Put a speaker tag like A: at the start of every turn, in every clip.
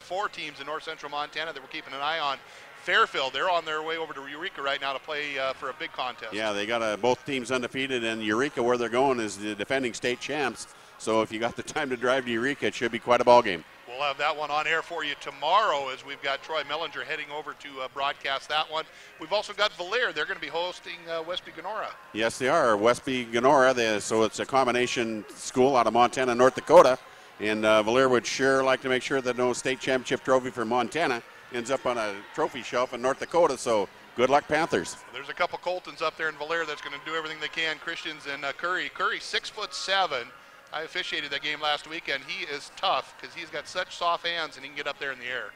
A: 4 teams in north central Montana that we're keeping an eye on. Fairfield, they're on their way over to Eureka right now to play for a big contest.
B: Yeah, they got both teams undefeated, and Eureka, where they're going, is the defending state champs. So if you got the time to drive to Eureka, it should be quite a ball game.
A: We'll have that one on air for you tomorrow as we've got Troy Mellinger heading over to broadcast that one. We've also got Valier. They're going to be hosting Westby Glenora.
B: Yes, they are. Westby Glenora. So it's a combination school out of Montana and North Dakota. And Valier would sure like to make sure that no state championship trophy for Montana ends up on a trophy shelf in North Dakota. So good luck, Panthers.
A: There's a couple Coltons up there in Valier that's going to do everything they can. Christians and Curry. Curry, 6'7". I officiated that game last weekend. He is tough because he's got such soft hands and he can get up there in the air.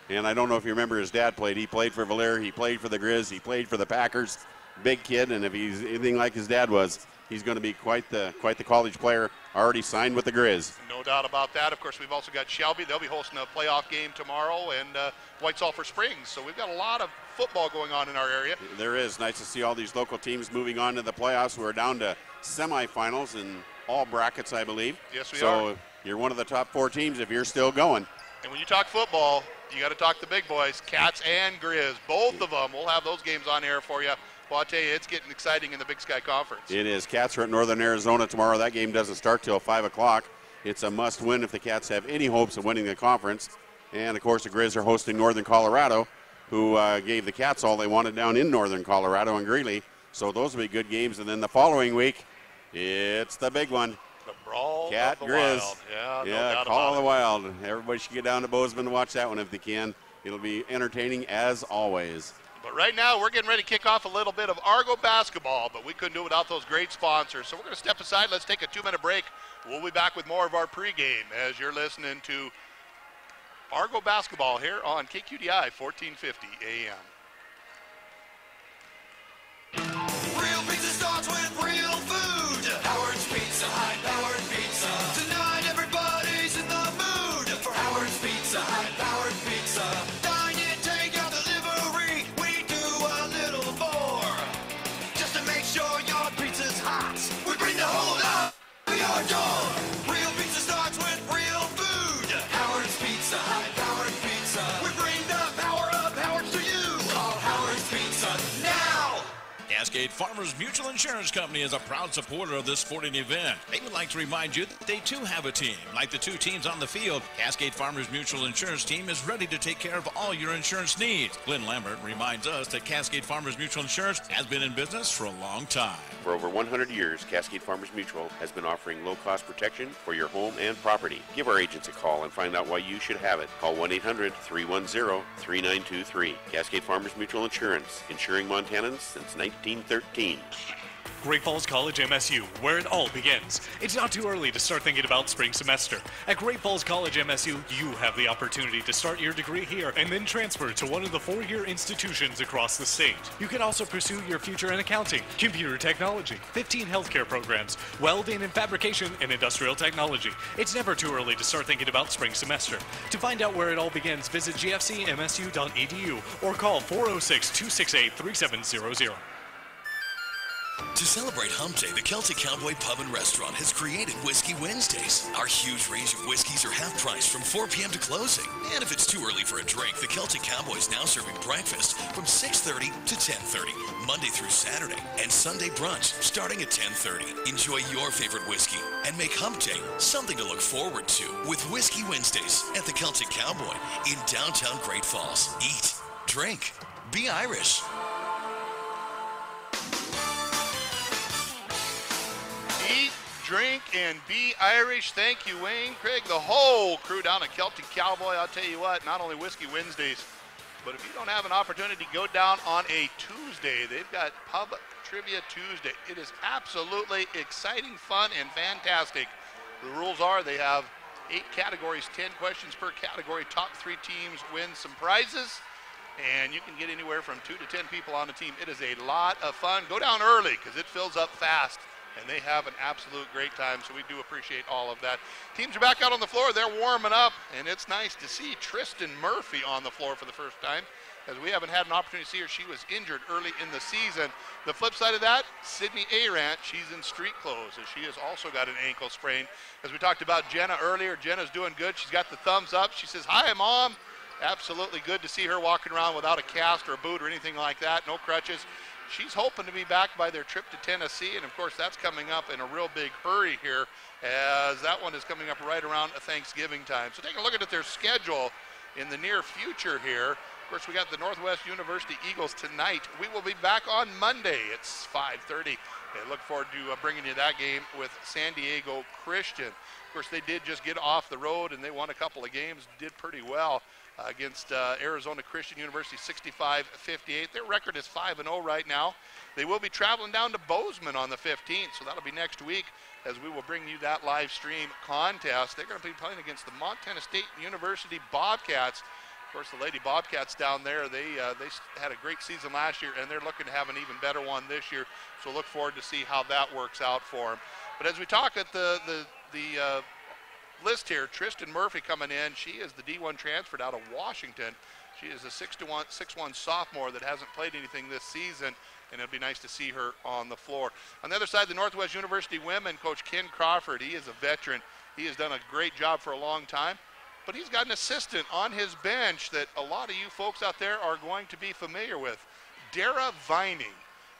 B: And I don't know if you remember his dad played. He played for Valier. He played for the Grizz. He played for the Packers. Big kid, and if he's anything like his dad was, he's going to be quite the college player. Already signed with the Grizz.
A: No doubt about that. Of course, we've also got Shelby. They'll be hosting a playoff game tomorrow, and White Sulphur Springs. So we've got a lot of football going on in our area.
B: There is. Nice to see all these local teams moving on to the playoffs. We're down to semifinals in all brackets, I believe.
A: Yes, we are.
B: So you're one of the top 4 teams if you're still going.
A: And when you talk football, you got to talk the big boys, Cats and Grizz. Both of them. We'll have those games on air for you. Well, I'll tell you, it's getting exciting in the Big Sky Conference.
B: It is. Cats are at Northern Arizona tomorrow. That game doesn't start till 5 o'clock. It's a must-win if the Cats have any hopes of winning the conference. And, of course, the Grizz are hosting Northern Colorado, who gave the Cats all they wanted down in Northern Colorado and Greeley. So those will be good games. And then the following week, it's the big one.
A: The brawl
B: Cat
A: of the
B: Grizz.
A: Wild. Yeah, no
B: yeah,
A: doubt
B: Call
A: about
B: of the
A: it.
B: Wild. Everybody should get down to Bozeman to watch that one if they can. It'll be entertaining as always.
A: But right now, we're getting ready to kick off a little bit of Argo basketball, but we couldn't do it without those great sponsors. So we're going to step aside. Let's take a 2-minute break. We'll be back with more of our pregame as you're listening to Argo basketball here on KQDI 1450 AM.
C: Real pizza starts with real food. Howard's Pizza, high-powered pizza. Tonight everybody's in the mood for Howard's Pizza, high-powered pizza. Dine in, take out delivery. We do a little more just to make sure your pizza's hot. We bring the whole lot to your door. Real pizza starts with real food. Howard's Pizza, high-powered pizza. We bring the power of Howard's to you. Call Howard's Pizza now.
D: Cascade Farmers Mutual Insurance Company is a proud supporter of this sporting event. They would like to remind you that they too have a team. Like the 2 teams on the field, Cascade Farmers Mutual Insurance Team is ready to take care of all your insurance needs. Glenn Lambert reminds us that Cascade Farmers Mutual Insurance has been in business for a long time.
B: For over 100 years, Cascade Farmers Mutual has been offering low-cost protection for your home and property. Give our agents a call and find out why you should have it. Call 1-800-310-3923. Cascade Farmers Mutual Insurance, insuring Montanans since 1913.
E: Great Falls College MSU, where it all begins. It's not too early to start thinking about spring semester. At Great Falls College MSU, you have the opportunity to start your degree here and then transfer to one of the 4-year institutions across the state. You can also pursue your future in accounting, computer technology, 15 healthcare programs, welding and fabrication, and industrial technology. It's never too early to start thinking about spring semester. To find out where it all begins, visit gfcmsu.edu or call 406-268-3700.
F: To celebrate Hump Day, the Celtic Cowboy Pub and Restaurant has created Whiskey Wednesdays. Our huge range of whiskeys are half price from 4 p.m. to closing. And if it's too early for a drink, the Celtic Cowboy is now serving breakfast from 6:30 to 10:30, Monday through Saturday, and Sunday brunch starting at 10:30. Enjoy your favorite whiskey and make Hump Day something to look forward to with Whiskey Wednesdays at the Celtic Cowboy in downtown Great Falls. Eat, drink, be Irish.
A: Eat, drink, and be Irish. Thank you, Wayne, Craig, the whole crew down at Celtic Cowboy. I'll tell you what, not only Whiskey Wednesdays, but if you don't have an opportunity to go down on a Tuesday, they've got Pub Trivia Tuesday. It is absolutely exciting, fun, and fantastic. The rules are they have 8 categories, 10 questions per category. Top 3 teams win some prizes, and you can get anywhere from 2 to 10 people on the team. It is a lot of fun. Go down early because it fills up fast and they have an absolute great time, so we do appreciate all of that. Teams are back out on the floor. They're warming up, and it's nice to see Tristan Murphy on the floor for the first time, as we haven't had an opportunity to see her. She was injured early in the season. The flip side of that, Sydney Arant, she's in street clothes, as she has also got an ankle sprain. As we talked about Jenna earlier, Jenna's doing good. She's got the thumbs up. She says, "Hi, Mom." Absolutely good to see her walking around without a cast or a boot or anything like that, no crutches. She's hoping to be back by their trip to Tennessee, and of course that's coming up in a real big hurry here, as that one is coming up right around Thanksgiving time. So take a look at their schedule in the near future here. Of course, we got the Northwest University Eagles tonight. We will be back on Monday. It's 5:30. I look forward to bringing you that game with San Diego Christian. Of course, they did just get off the road, and they won a couple of games, did pretty well against Arizona Christian University, 65-58. Their record is 5-0 right now. They will be traveling down to Bozeman on the 15th, so that'll be next week, as we will bring you that live stream contest. They're going to be playing against the Montana State University Bobcats. Of course, the Lady Bobcats down there, they had a great season last year, and they're looking to have an even better one this year. So look forward to see how that works out for them. But as we talk at the list here, Tristan Murphy coming in. She is the D1 transferred out of Washington. She is a 6'1" sophomore that hasn't played anything this season, and it'll be nice to see her on the floor. On the other side, the Northwest University women, Coach Ken Crawford, he is a veteran. He has done a great job for a long time, but he's got an assistant on his bench that a lot of you folks out there are going to be familiar with, Dara Vining.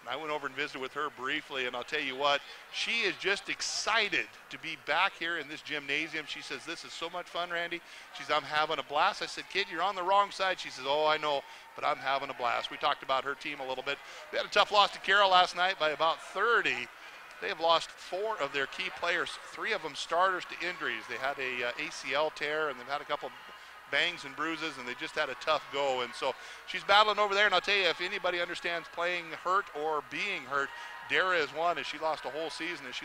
A: And I went over and visited with her briefly, and I'll tell you what, she is just excited to be back here in this gymnasium. She says, "This is so much fun, Randy." She says, "I'm having a blast." I said, "Kid, you're on the wrong side." She says, "Oh, I know, but I'm having a blast." We talked about her team a little bit. They had a tough loss to Carroll last night by about 30. They have lost 4 of their key players, 3 of them starters, to injuries. They had a ACL tear, and they've had a couple bangs and bruises, and they just had a tough go. And so she's battling over there, and I'll tell you, if anybody understands playing hurt or being hurt, Dara is one, as she lost a whole season, as she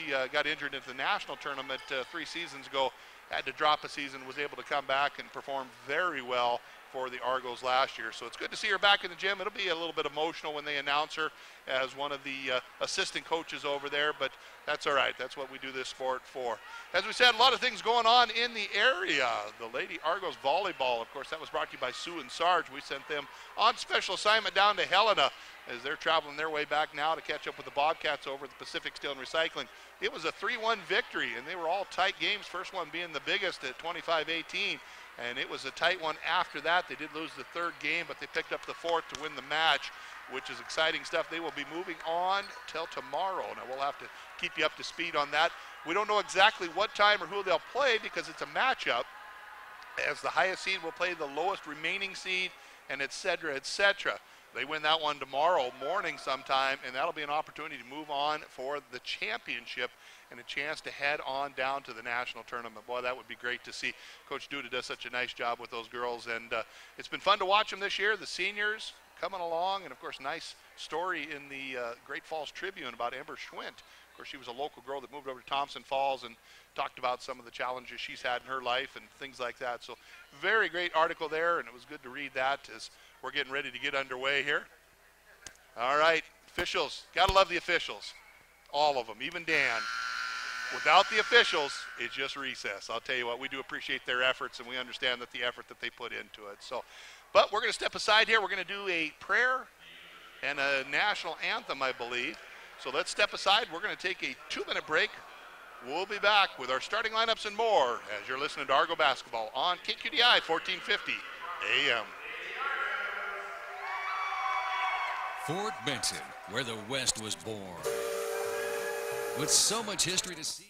A: got injured at the national tournament 3 seasons ago, had to drop a season, was able to come back and perform very well for the Argos last year. So it's good to see her back in the gym. It'll be a little bit emotional when they announce her as one of the assistant coaches over there, but that's all right. That's what we do this sport for. As we said, a lot of things going on in the area. The Lady Argos volleyball, of course, that was brought to you by Sue and Sarge. We sent them on special assignment down to Helena as they're traveling their way back now to catch up with the Bobcats over at the Pacific Steel and Recycling. It was a 3-1 victory, and they were all tight games, first one being the biggest at 25-18. And it was a tight one after that. They did lose the 3rd game, but they picked up the 4th to win the match, which is exciting stuff. They will be moving on till tomorrow. Now, we'll have to keep you up to speed on that. We don't know exactly what time or who they'll play because it's a matchup, as the highest seed will play the lowest remaining seed, and et cetera, et cetera. They win that one tomorrow morning sometime, and that'll be an opportunity to move on for the championship and a chance to head on down to the national tournament. Boy, that would be great to see. Coach Duda does such a nice job with those girls, and it's been fun to watch them this year. The seniors coming along, and of course, nice story in the Great Falls Tribune about Ember Schwint. Of course, she was a local girl that moved over to Thompson Falls and talked about some of the challenges she's had in her life and things like that. So very great article there, and it was good to read that as we're getting ready to get underway here. All right, officials, gotta love the officials. All of them, even Dan. Without the officials, it's just recess. I'll tell you what, we do appreciate their efforts, and we understand that the effort that they put into it. So, but we're gonna step aside here. We're gonna do a prayer and a national anthem, I believe. So let's step aside. We're gonna take a 2-minute break. We'll be back with our starting lineups and more as you're listening to Argo Basketball on KQDI 1450 AM.
F: Fort Benton, where the West was born. With so much history to see.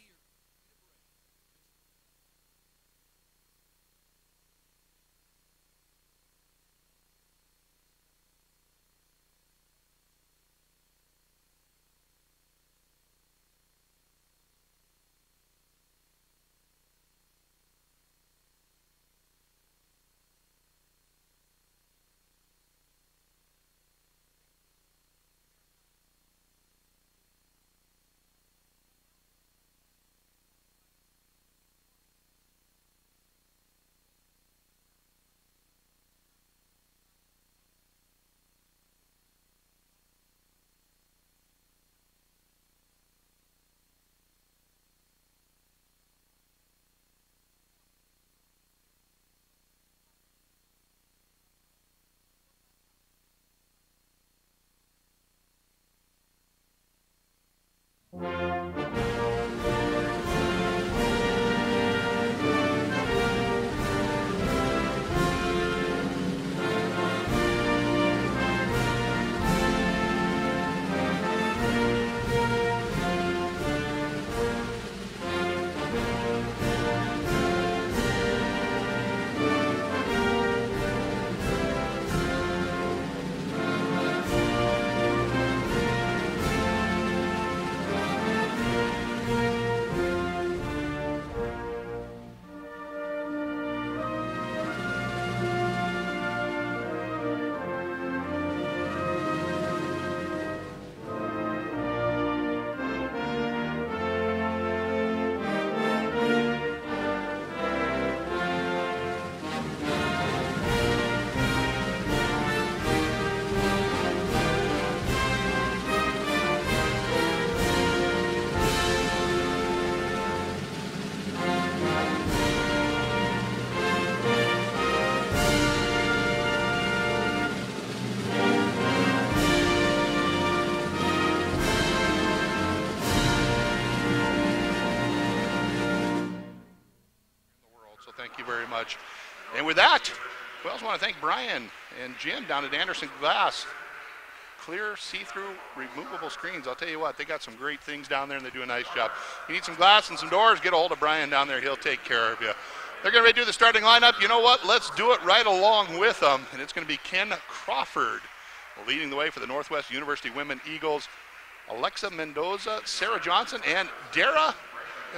A: And with that, we also want to thank Brian and Jim down at Anderson Glass. Clear, see-through, removable screens. I'll tell you what, they got some great things down there, and they do a nice job. You need some glass and some doors, get a hold of Brian down there. He'll take care of you. They're going to do the starting lineup. You know what? Let's do it right along with them. And it's going to be Ken Crawford leading the way for the Northwest University Women Eagles. Alexa Mendoza, Sarah Johnson, and Dara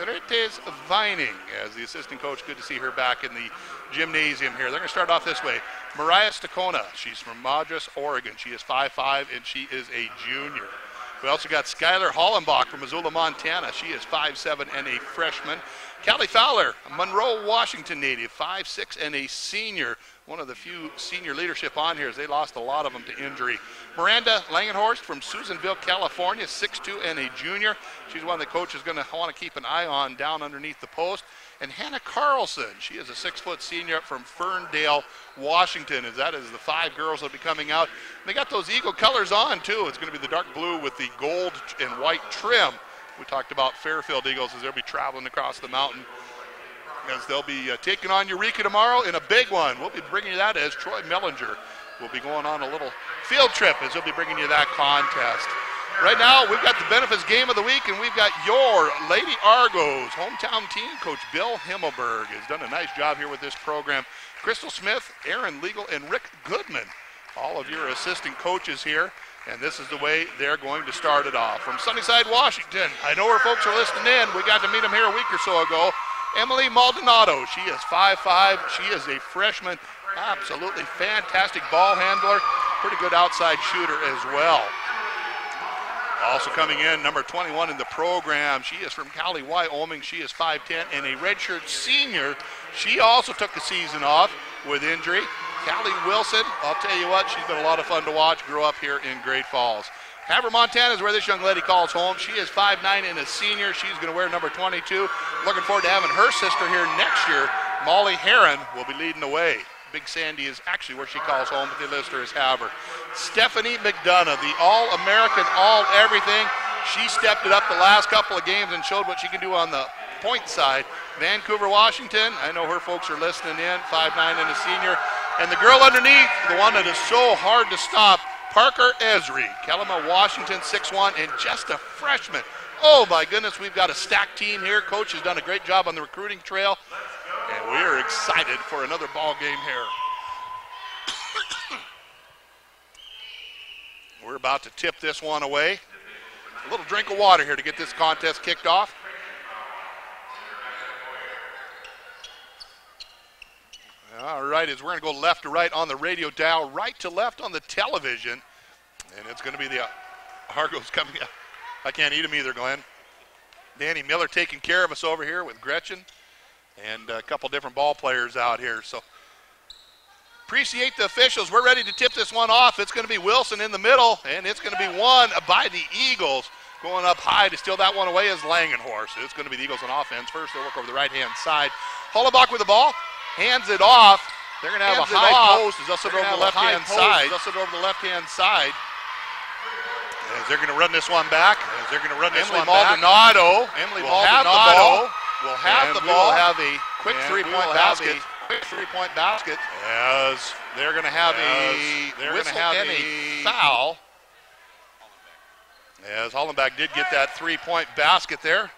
A: Retes Vining as the assistant coach. Good to see her back in the gymnasium here. They're going to start off this way. Mariah Stacona, she's from Madras, Oregon. She is 5'5", and she is a junior. We also got Skylar Hollenbach from Missoula, Montana. She is 5'7" and a freshman. Callie Fowler, a Monroe, Washington native, 5'6" and a senior. One of the few senior leadership on here as they lost a lot of them to injury. Miranda Langenhorst from Susanville, California, 6'2" and a junior. She's one the coach is going to want to keep an eye on down underneath the post. And Hannah Carlson, she is a 6-foot senior from Ferndale, Washington, as that is the 5 girls that will be coming out. And they got those Eagle colors on, too. It's going to be the dark blue with the gold and white trim. We talked about Fairfield Eagles as they'll be traveling across the mountain, as they'll be taking on Eureka tomorrow in a big one. We'll be bringing you that as Troy Mellinger will be going on a little field trip as he'll be bringing you that contest. Right now, we've got the benefits game of the week, and we've got your Lady Argos hometown team. Coach Bill Himmelberg has done a nice job here with this program. Crystal Smith, Aaron Legal, and Rick Goodman, all of your assistant coaches here. And this is the way they're going to start it off. From Sunnyside, Washington, I know where folks are listening in. We got to meet them here a week or so ago. Emily Maldonado, she is 5'5". She is a freshman. Absolutely fantastic ball handler. Pretty good outside shooter as well. Also coming in, number 21 in the program. She is from Cali, Wyoming. She is 5'10" and a redshirt senior. She also took the season off with injury. Callie Wilson, I'll tell you what, she's been a lot of fun to watch. Grew up here in Great Falls. Havre, Montana is where this young lady calls home. She is 5'9" and a senior. She's going to wear number 22. Looking forward to having her sister here next year. Molly Heron will be leading the way. Big Sandy is actually where she calls home, but they list her as Havre. Stephanie McDonough, the All-American, All-Everything. She stepped it up the last couple of games and showed what she can do on the point side. Vancouver, Washington, I know her folks are listening in, 5'9" and a senior. And the girl underneath, the one that is so hard to stop, Parker Esri, Kelama, Washington, 6'1", and just a freshman. Oh my goodness, we've got a stacked team here. Coach has done a great job on the recruiting trail, and we are excited for another ball game here. We're about to tip this one away. A little drink of water here to get this contest kicked off. All right, as we're going to go left to right on the radio dial, right to left on the television. And it's going to be the Argos coming up. I can't eat them either, Glenn. Danny Miller taking care of us over here with Gretchen and a couple different ball players out here. So appreciate the officials. We're ready to tip this one off. It's going to be Wilson in the middle, and it's going to be won by the Eagles. Going up high to steal that one away is Langenhorst. It's going to be the Eagles on offense. First, they'll work over the right-hand side. Hollenbach with the ball. Hands it off. They're going to have a high post. They'll sit over the left-hand side. They'll sit over the left-hand side. As they're going to run this one back. As they're going to run this one back. Emily Maldonado will have the ball. We'll have a quick three-point basket. As they're going to have a foul. As Hollenbach did get that three-point basket there.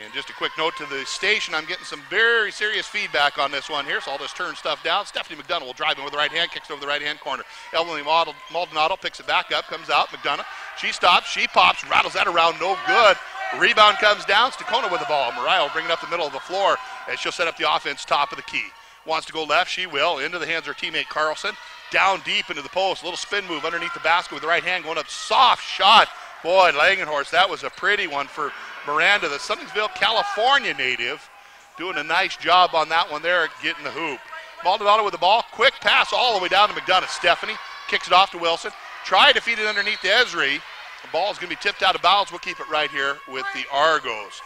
A: And just a quick note to the station, I'm getting some very serious feedback on this one here, so I'll just turn stuff down. Stephanie McDonough will drive in with the right hand, kicks it over the right-hand corner. Emily Maldonado picks it back up, comes out. McDonough, she stops, she pops, rattles that around, no good. Rebound comes down, Stacona with the ball. Mariah will bring it up the middle of the floor as she'll set up the offense top of the key. Wants to go left, she will. Into the hands of her teammate Carlson. Down deep into the post, a little spin move underneath the basket with the right hand, going up, soft shot. Boy, Langenhorst, that was a pretty one for Miranda, the Sunnyvale, California native, doing a nice job on that one there, getting the hoop. Maldonado with the ball, quick pass all the way down to McDonough. Stephanie kicks it off to Wilson. Try to feed it underneath to Esri. The ball's going to be tipped out of bounds. We'll keep it right here with the Argos.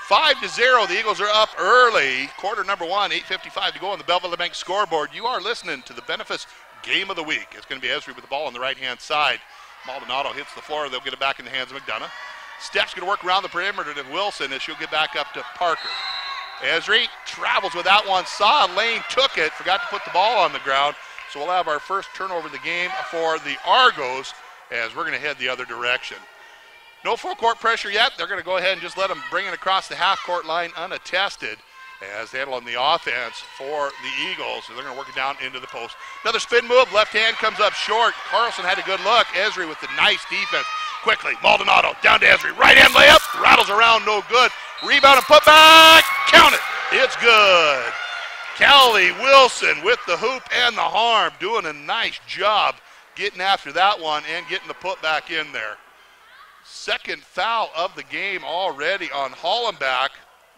A: 5-0, the Eagles are up early. Quarter number 1, 8:55 to go on the Belleville Bank scoreboard. You are listening to the Benefice Game of the Week. It's going to be Esri with the ball on the right-hand side. Maldonado hits the floor. They'll get it back in the hands of McDonough. Steph's going to work around the perimeter to Wilson as she'll get back up to Parker. Esri travels with that one, saw a lane, took it, forgot to put the ball on the ground. So we'll have our first turnover of the game for the Argos as we're going to head the other direction. No full court pressure yet. They're going to go ahead and just let them bring it across the half-court line unattested as they handle on the offense for the Eagles. So they're going to work it down into the post. Another spin move. Left hand comes up short. Carlson had a good look. Esri with the nice defense. Quickly, Maldonado down to Esri. Right hand layup. Rattles around, no good. Rebound and put back. Count it. It's good. Callie Wilson with the hoop and the harm, doing a nice job getting after that one and getting the putback in there. Second foul of the game already on Hollenbach.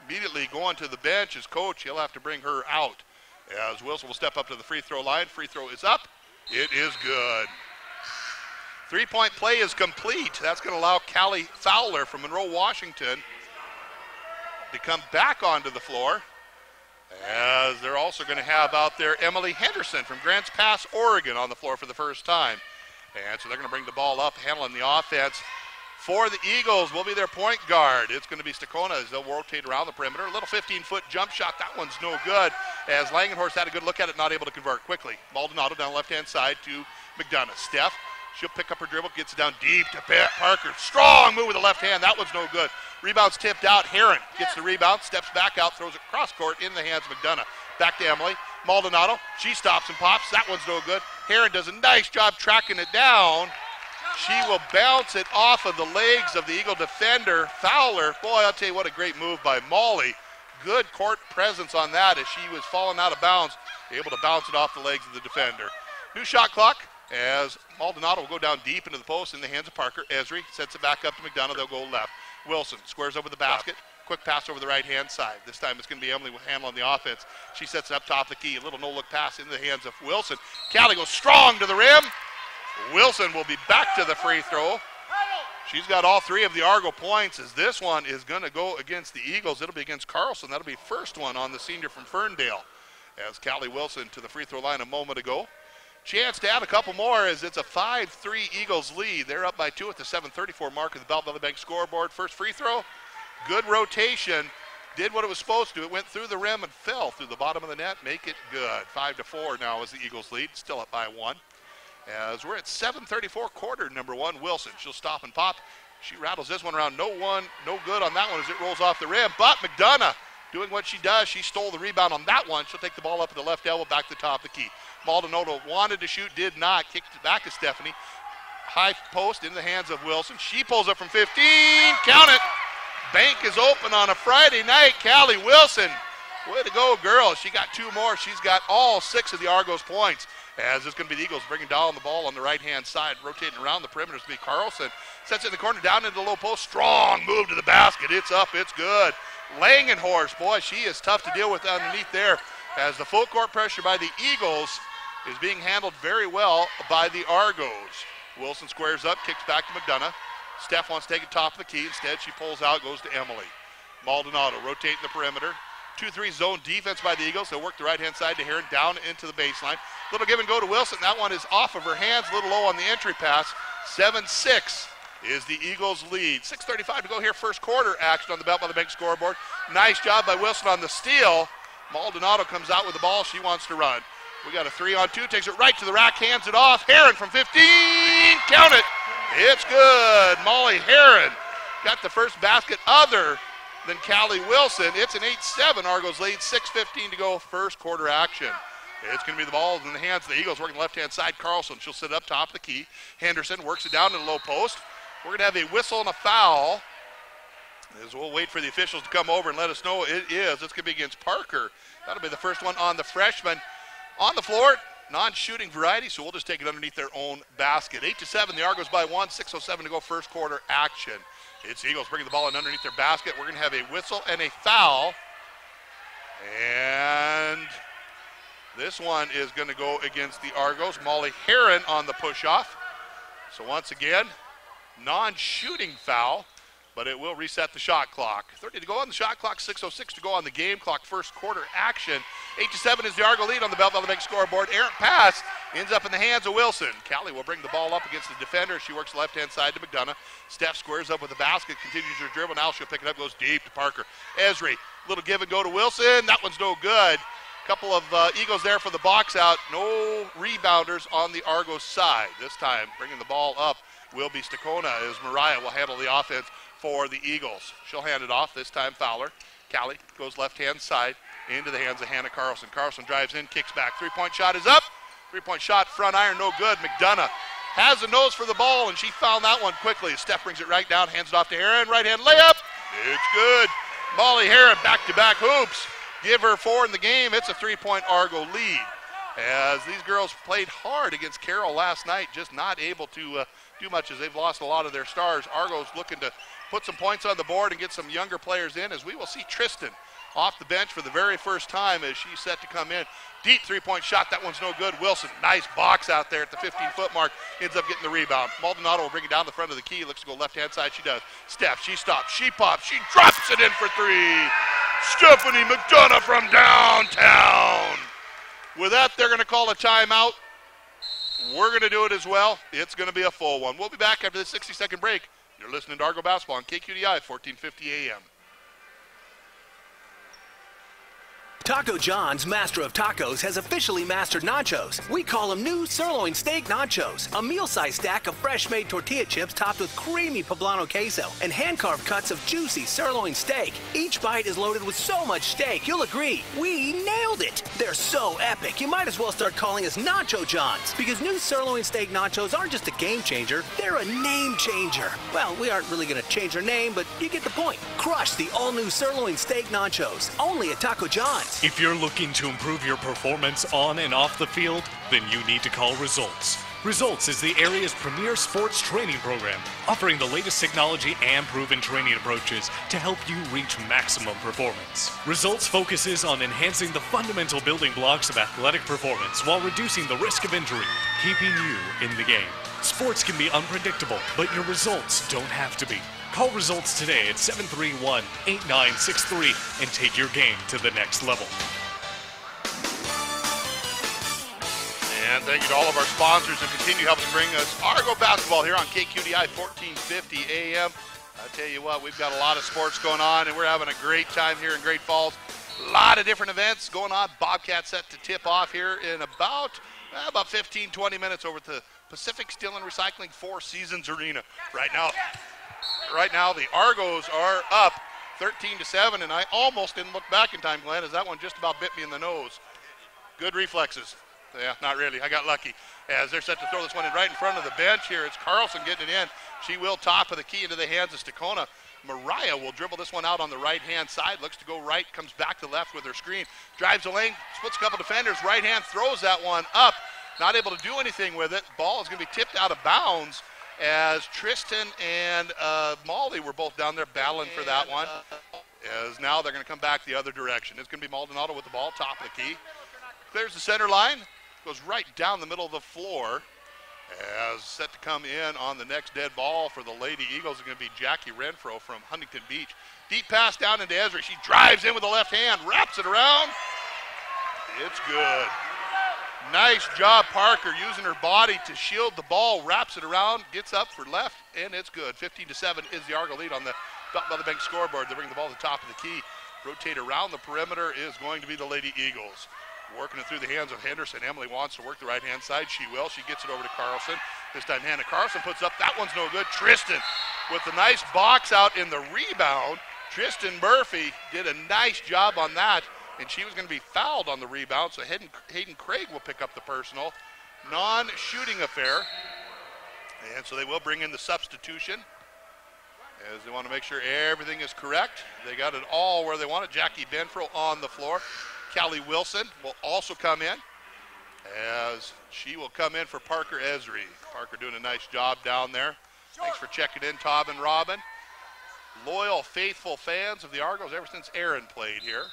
A: Immediately going to the bench as coach. He'll have to bring her out as Wilson will step up to the free throw line. Free throw is up. It is good. 3-point play is complete. That's going to allow Callie Fowler from Monroe, Washington to come back onto the floor. As they're also going to have out there Emily Henderson from Grants Pass, Oregon on the floor for the first time. And so they're going to bring the ball up, handling the offense. For the Eagles will be their point guard. It's going to be Stakona as they'll rotate around the perimeter. A little 15-foot jump shot. That one's no good as Langenhorst had a good look at it, not able to convert quickly. Maldonado down the left-hand side to McDonough. Steph, she'll pick up her dribble, gets it down deep to Parker. Strong move with the left hand. That one's no good. Rebound's tipped out. Heron gets the rebound, steps back out, throws it cross court in the hands of McDonough. Back to Emily. Maldonado, she stops and pops. That one's no good. Heron does a nice job tracking it down. She will bounce it off of the legs of the Eagle defender, Fowler. Boy, I'll tell you what a great move by Molly. Good court presence on that as she was falling out of bounds, able to bounce it off the legs of the defender. New shot clock as Maldonado will go down deep into the post in the hands of Parker. Esri sets it back up to McDonough. They'll go left. Wilson squares over the basket. Quick pass over the right-hand side. This time it's going to be Emily with handle on the offense. She sets it up top of the key. A little no-look pass into the hands of Wilson. Callie goes strong to the rim. Wilson will be back to the free throw. She's got all three of the Argo points as this one is going to go against the Eagles. It'll be against Carlson. That'll be first one on the senior from Ferndale as Callie Wilson to the free throw line a moment ago. Chance to add a couple more as it's a 5-3 Eagles lead. They're up by 2 at the 7:34 mark of the Bell Valley Bank scoreboard. First free throw, good rotation. Did what it was supposed to. It went through the rim and fell through the bottom of the net. Make it good. 5-4 now is the Eagles lead. Still up by 1. As we're at 7:34, quarter number 1, Wilson. She'll stop and pop. She rattles this one around. No good on that one as it rolls off the rim. But McDonough doing what she does. She stole the rebound on that one. She'll take the ball up at the left elbow, back to the top of the key. Maldonado wanted to shoot, did not. Kicked it back to Stephanie. High post in the hands of Wilson. She pulls up from 15. Count it. Bank is open on a Friday night. Callie Wilson. Way to go, girl. She got 2 more. She's got all 6 of the Argos points. As it's going to be the Eagles bringing down the ball on the right-hand side, rotating around the perimeter to be Carlson. Sets it in the corner, down into the low post. Strong move to the basket. It's up. It's good. Langenhorst, boy, she is tough to deal with underneath there as the full court pressure by the Eagles is being handled very well by the Argos. Wilson squares up, kicks back to McDonough. Steph wants to take it top of the key. Instead, she pulls out, goes to Emily. Maldonado rotating the perimeter. 2-3 zone defense by the Eagles. They'll work the right-hand side to Heron down into the baseline. Little give and go to Wilson. That one is off of her hands, a little low on the entry pass. 7-6 is the Eagles' lead. 6:35 to go here. First quarter action on the Bell by the Bank scoreboard. Nice job by Wilson on the steal. Maldonado comes out with the ball. She wants to run. We got a 3-on-2. Takes it right to the rack, hands it off. Heron from 15. Count it. It's good. Molly Heron got the first basket other than Callie Wilson. It's an 8-7 Argos lead. 6:15 to go. First quarter action. It's going to be the ball in the hands of the Eagles working left-hand side. Carlson, she'll sit up top of the key. Henderson works it down to the low post. We're going to have a whistle and a foul. As we'll wait for the officials to come over and let us know it is. It's going to be against Parker. That'll be the first one on the freshman. On the floor, non-shooting variety, so we'll just take it underneath their own basket. 8-7, the Argos by 1. 6:07 to go. First quarter action. It's the Eagles bringing the ball in underneath their basket. We're going to have a whistle and a foul. And this one is going to go against the Argos. Molly Heron on the push-off. So once again, non-shooting foul but it will reset the shot clock. 30 to go on the shot clock, 6:06 to go on the game clock. First quarter action. 8-7 is the Argo lead on the Bell Bank scoreboard. Errant pass ends up in the hands of Wilson. Callie will bring the ball up against the defender. She works left-hand side to McDonough. Steph squares up with the basket, continues her dribble. Now she'll pick it up, goes deep to Parker. Esri, little give and go to Wilson. That one's no good. Couple of Eagles there for the box out. No rebounders on the Argos side. This time, bringing the ball up will be Stakona, as Mariah will handle the offense for the Eagles. She'll hand it off, this time Fowler. Callie goes left-hand side into the hands of Hannah Carlson. Carlson drives in, kicks back. Three-point shot is up. Three-point shot, front iron, no good. McDonough has the nose for the ball, and she found that one quickly. Steph brings it right down, hands it off to Heron. Right-hand layup. It's good. Molly Heron, back-to-back hoops. Give her 4 in the game. It's a 3-point Argo lead. As these girls played hard against Carroll last night, just not able to do much as they've lost a lot of their stars. Argo's looking to put some points on the board and get some younger players in, as we will see Tristan off the bench for the very first time as she's set to come in. Deep 3-point shot. That one's no good. Wilson, nice box out there at the 15-foot mark. Ends up getting the rebound. Maldonado will bring it down the front of the key. Looks to go left-hand side. She does. Steph, she stops. She pops. She drops it in for 3. Stephanie McDonough from downtown. With that, they're going to call a timeout. We're going to do it as well. It's going to be a full one. We'll be back after this 60-second break. You're listening to Argo Basketball on KQDI 1450 AM.
G: Taco John's Master of Tacos has officially mastered nachos. We call them new sirloin steak nachos. A meal-sized stack of fresh-made tortilla chips topped with creamy poblano queso and hand-carved cuts of juicy sirloin steak. Each bite is loaded with so much steak, you'll agree, we nailed it. They're so epic, you might as well start calling us Nacho Johns, because new sirloin steak nachos aren't just a game changer, they're a name changer. Well, we aren't really going to change our name, but you get the point. Crush the all-new sirloin steak nachos, only at Taco John's.
E: If you're looking to improve your performance on and off the field, then you need to call Results. Results is the area's premier sports training program, offering the latest technology and proven training approaches to help you reach maximum performance. Results focuses on enhancing the fundamental building blocks of athletic performance while reducing the risk of injury, keeping you in the game. Sports can be unpredictable, but your results don't have to be. Call Results today at 731-8963 and take your game to the next level.
A: And thank you to all of our sponsors who continue helping bring us Argo basketball here on KQDI 1450 AM. I tell you what, we've got a lot of sports going on, and we're having a great time here in Great Falls. A lot of different events going on. Bobcat set to tip off here in about 15, 20 minutes over at the Pacific Steel and Recycling Four Seasons Arena. Right now, the Argos are up 13-7, and I almost didn't look back in time, Glenn, as that one just about bit me in the nose. Good reflexes. Yeah, not really. I got lucky. As they're set to throw this one in right in front of the bench here. It's Carlson getting it in. She will top of the key into the hands of Stakona. Mariah will dribble this one out on the right-hand side. Looks to go right, comes back to left with her screen. Drives the lane, splits a couple defenders. Right hand throws that one up. Not able to do anything with it. Ball is going to be tipped out of bounds, as Tristan and Molly were both down there battling for that one. As now they're going to come back the other direction. It's going to be Maldonado with the ball, top of the key. Clears the center line, goes right down the middle of the floor. As set to come in on the next dead ball for the Lady Eagles is going to be Jackie Renfro from Huntington Beach. Deep pass down into Esri. She drives in with the left hand, wraps it around. It's good. Nice job, Parker, using her body to shield the ball, wraps it around, gets up for left, and it's good. 15-7 is the Argo lead on the Bell Bank scoreboard. They bring the ball to the top of the key. Rotate around the perimeter is going to be the Lady Eagles. Working it through the hands of Henderson. Emily wants to work the right-hand side. She will. She gets it over to Carlson. This time Hannah Carlson puts up. That one's no good. Tristan with the nice box out in the rebound. Tristan Murphy did a nice job on that, and she was going to be fouled on the rebound, so Hayden Craig will pick up the personal. Non-shooting affair. And so they will bring in the substitution, as they want to make sure everything is correct. They got it all where they want it. Jackie Benfro on the floor. Callie Wilson will also come in, as she will come in for Parker Esri. Parker doing a nice job down there. Thanks for checking in, Todd and Robin. Loyal, faithful fans of the Argos ever since Aaron played here.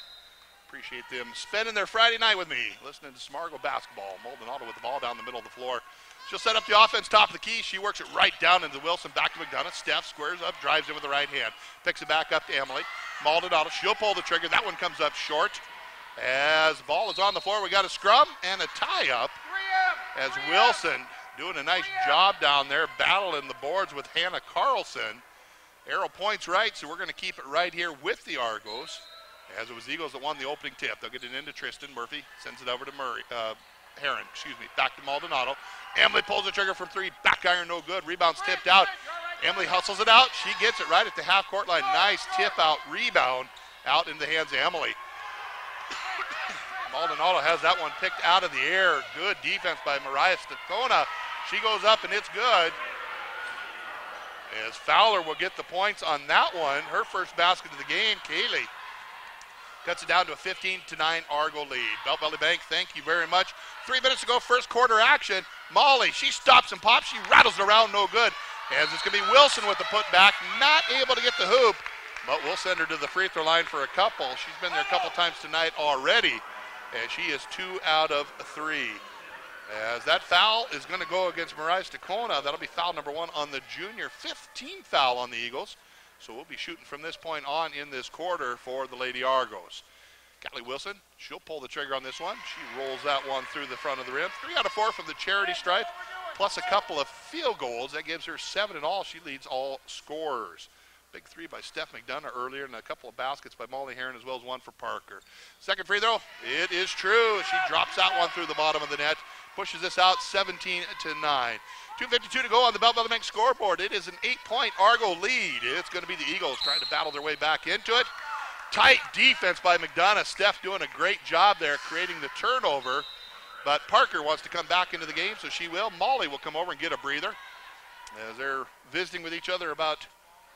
A: Appreciate them spending their Friday night with me, listening to some Argo basketball. Maldonado with the ball down the middle of the floor. She'll set up the offense, top of the key. She works it right down into Wilson, back to McDonough. Steph squares up, drives in with the right hand. Picks it back up to Emily. Maldonado, she'll pull the trigger. That one comes up short. As the ball is on the floor, we got a scrum and a tie-up. As Wilson doing a nice job down there, battling the boards with Hannah Carlson. Arrow points right, so we're going to keep it right here with the Argos. As it was the Eagles that won the opening tip. They'll get it into Tristan. Murphy sends it over to Heron, back to Maldonado. Emily pulls the trigger from 3, back iron, no good. Rebound's tipped out. Emily hustles it out. She gets it right at the half-court line. Nice tip-out rebound out in the hands of Emily. Maldonado has that one picked out of the air. Good defense by Mariah Stacona. She goes up and it's good. As Fowler will get the points on that one. Her first basket of the game, Kaylee. Cuts it down to a 15-9 Argo lead. Belt Valley Bank, thank you very much. 3 minutes to go, first quarter action. Molly, she stops and pops. She rattles it around, no good. As it's going to be Wilson with the putback, not able to get the hoop. But we'll send her to the free throw line for a couple. She's been there a couple times tonight already. And she is 2 out of 3. As that foul is going to go against Mariah Stacona. That'll be foul number 1 on the junior. 15th foul on the Eagles. So we'll be shooting from this point on in this quarter for the Lady Argos. Callie Wilson, she'll pull the trigger on this one. She rolls that one through the front of the rim. 3 out of 4 from the charity stripe, plus a couple of field goals. That gives her 7 in all. She leads all scorers. Big 3 by Steph McDonough earlier, and a couple of baskets by Molly Heron, as well as 1 for Parker. Second free throw, it is true. She drops that one through the bottom of the net, pushes this out 17-9. 2:52 to go on the Belt Valley Bank scoreboard. It is an 8-point Argo lead. It's going to be the Eagles trying to battle their way back into it. Tight defense by McDonough. Steph doing a great job there creating the turnover. But Parker wants to come back into the game, so she will. Molly will come over and get a breather as they're visiting with each other about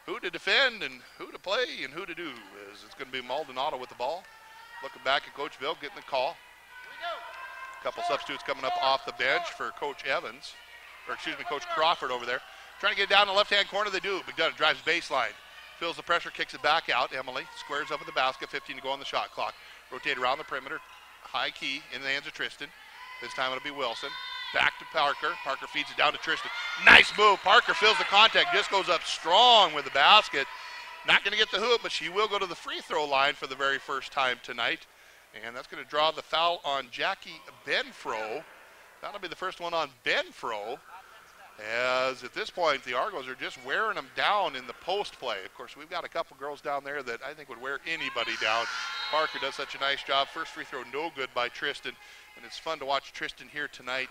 A: who to defend and who to play and who to do. As it's going to be Maldonado with the ball. Looking back at Coach Bill, getting the call. A couple substitutes coming up off the bench for Coach Evans. Coach Crawford over there. Trying to get it down in the left-hand corner, they do. McDonough drives baseline. Feels the pressure, kicks it back out. Emily squares up at the basket, 15 to go on the shot clock. Rotate around the perimeter. High key in the hands of Tristan. This time it'll be Wilson. Back to Parker. Parker feeds it down to Tristan. Nice move. Parker feels the contact, just goes up strong with the basket. Not going to get the hoop, but she will go to the free throw line for the very first time tonight. And that's going to draw the foul on Jackie Benfro. That'll be the first one on Benfro. As at this point, the Argos are just wearing them down in the post play. Of course, we've got a couple girls down there that I think would wear anybody down. Parker does such a nice job. First free throw, no good by Tristan. And it's fun to watch Tristan here tonight.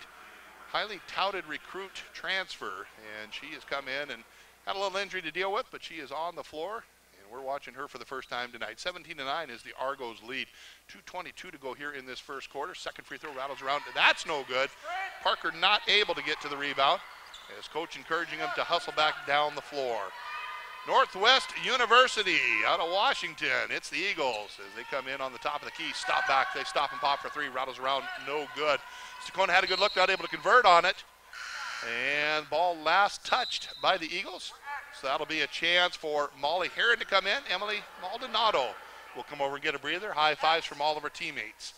A: Highly touted recruit transfer. And she has come in and had a little injury to deal with, but she is on the floor. And we're watching her for the first time tonight. 17-9 is the Argos lead. 2:22 to go here in this first quarter. Second free throw rattles around. That's no good. Parker not able to get to the rebound. As coach encouraging him to hustle back down the floor. Northwest University out of Washington. It's the Eagles as they come in on the top of the key. Stop back. They stop and pop for 3. Rattles around. No good. Stacona had a good look. Not able to convert on it. And ball last touched by the Eagles. So that'll be a chance for Molly Heron to come in. Emily Maldonado will come over and get a breather. High fives from all of her teammates.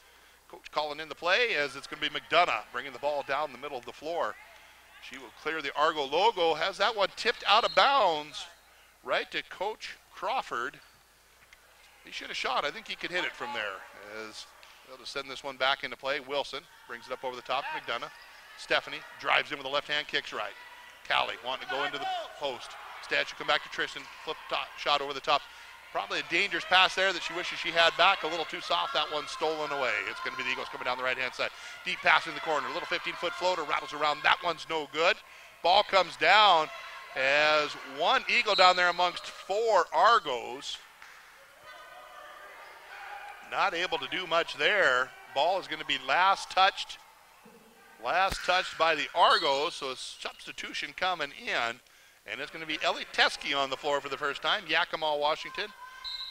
A: Coach calling in the play as it's going to be McDonough bringing the ball down the middle of the floor. She will clear the Argo logo. Has that one tipped out of bounds right to Coach Crawford. He should have shot. I think he could hit it from there. As they'll just send this one back into play. Wilson brings it up over the top to McDonough. Stephanie drives in with the left hand, kicks right. Callie wanting to go into the post. Instead, she'll come back to Tristan. Flip top, shot over the top. Probably a dangerous pass there that she wishes she had back. A little too soft. That one stolen away. It's going to be the Eagles coming down the right-hand side. Deep pass in the corner. A little 15-foot floater rattles around. That one's no good. Ball comes down as one Eagle down there amongst 4 Argos. Not able to do much there. Ball is going to be last touched by the Argos. So a substitution coming in. And it's going to be Ellie Teskey on the floor for the first time. Yakima, Washington.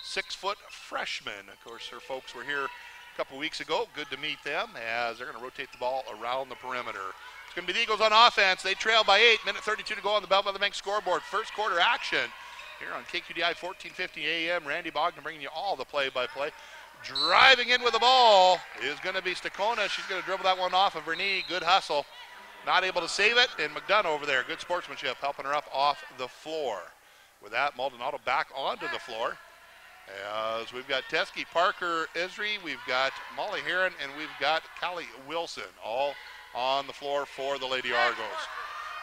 A: 6-foot freshman. Of course, her folks were here a couple weeks ago. Good to meet them as they're going to rotate the ball around the perimeter. It's going to be the Eagles on offense. They trail by 8. Minute 32 to go on the Belt Valley Bank scoreboard. First quarter action here on KQDI 1450 AM. Randy Bogdan bringing you all the play-by-play. Driving in with the ball is going to be Stacona. She's going to dribble that one off of her knee. Good hustle. not able to save it, and McDonough over there, good sportsmanship, helping her up off the floor. With that, Maldonado back onto the floor. As we've got Teskey, Parker, Esri, we've got Molly Heron, and we've got Callie Wilson all on the floor for the Lady Argos.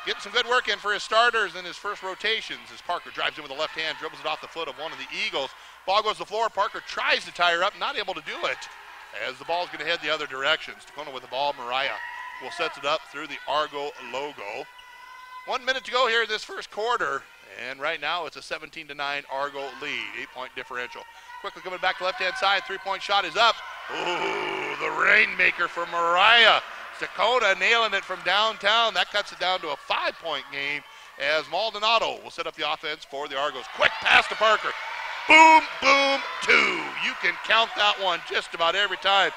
A: Getting some good work in for his starters in his first rotations as Parker drives in with the left hand, dribbles it off the foot of one of the Eagles. Ball goes to the floor. Parker tries to tie her up, not able to do it as the ball's going to head the other direction. Tacona with the ball. Mariah will set it up through the Argo logo. 1 minute to go here in this first quarter. And right now it's a 17-9 Argo lead, 8-point differential. Quickly coming back to left-hand side, three-point shot is up. Ooh, the rainmaker for Mariah. Dakota nailing it from downtown. That cuts it down to a 5-point game as Maldonado will set up the offense for the Argos. Quick pass to Parker. Boom, boom, two. You can count that one just about every time.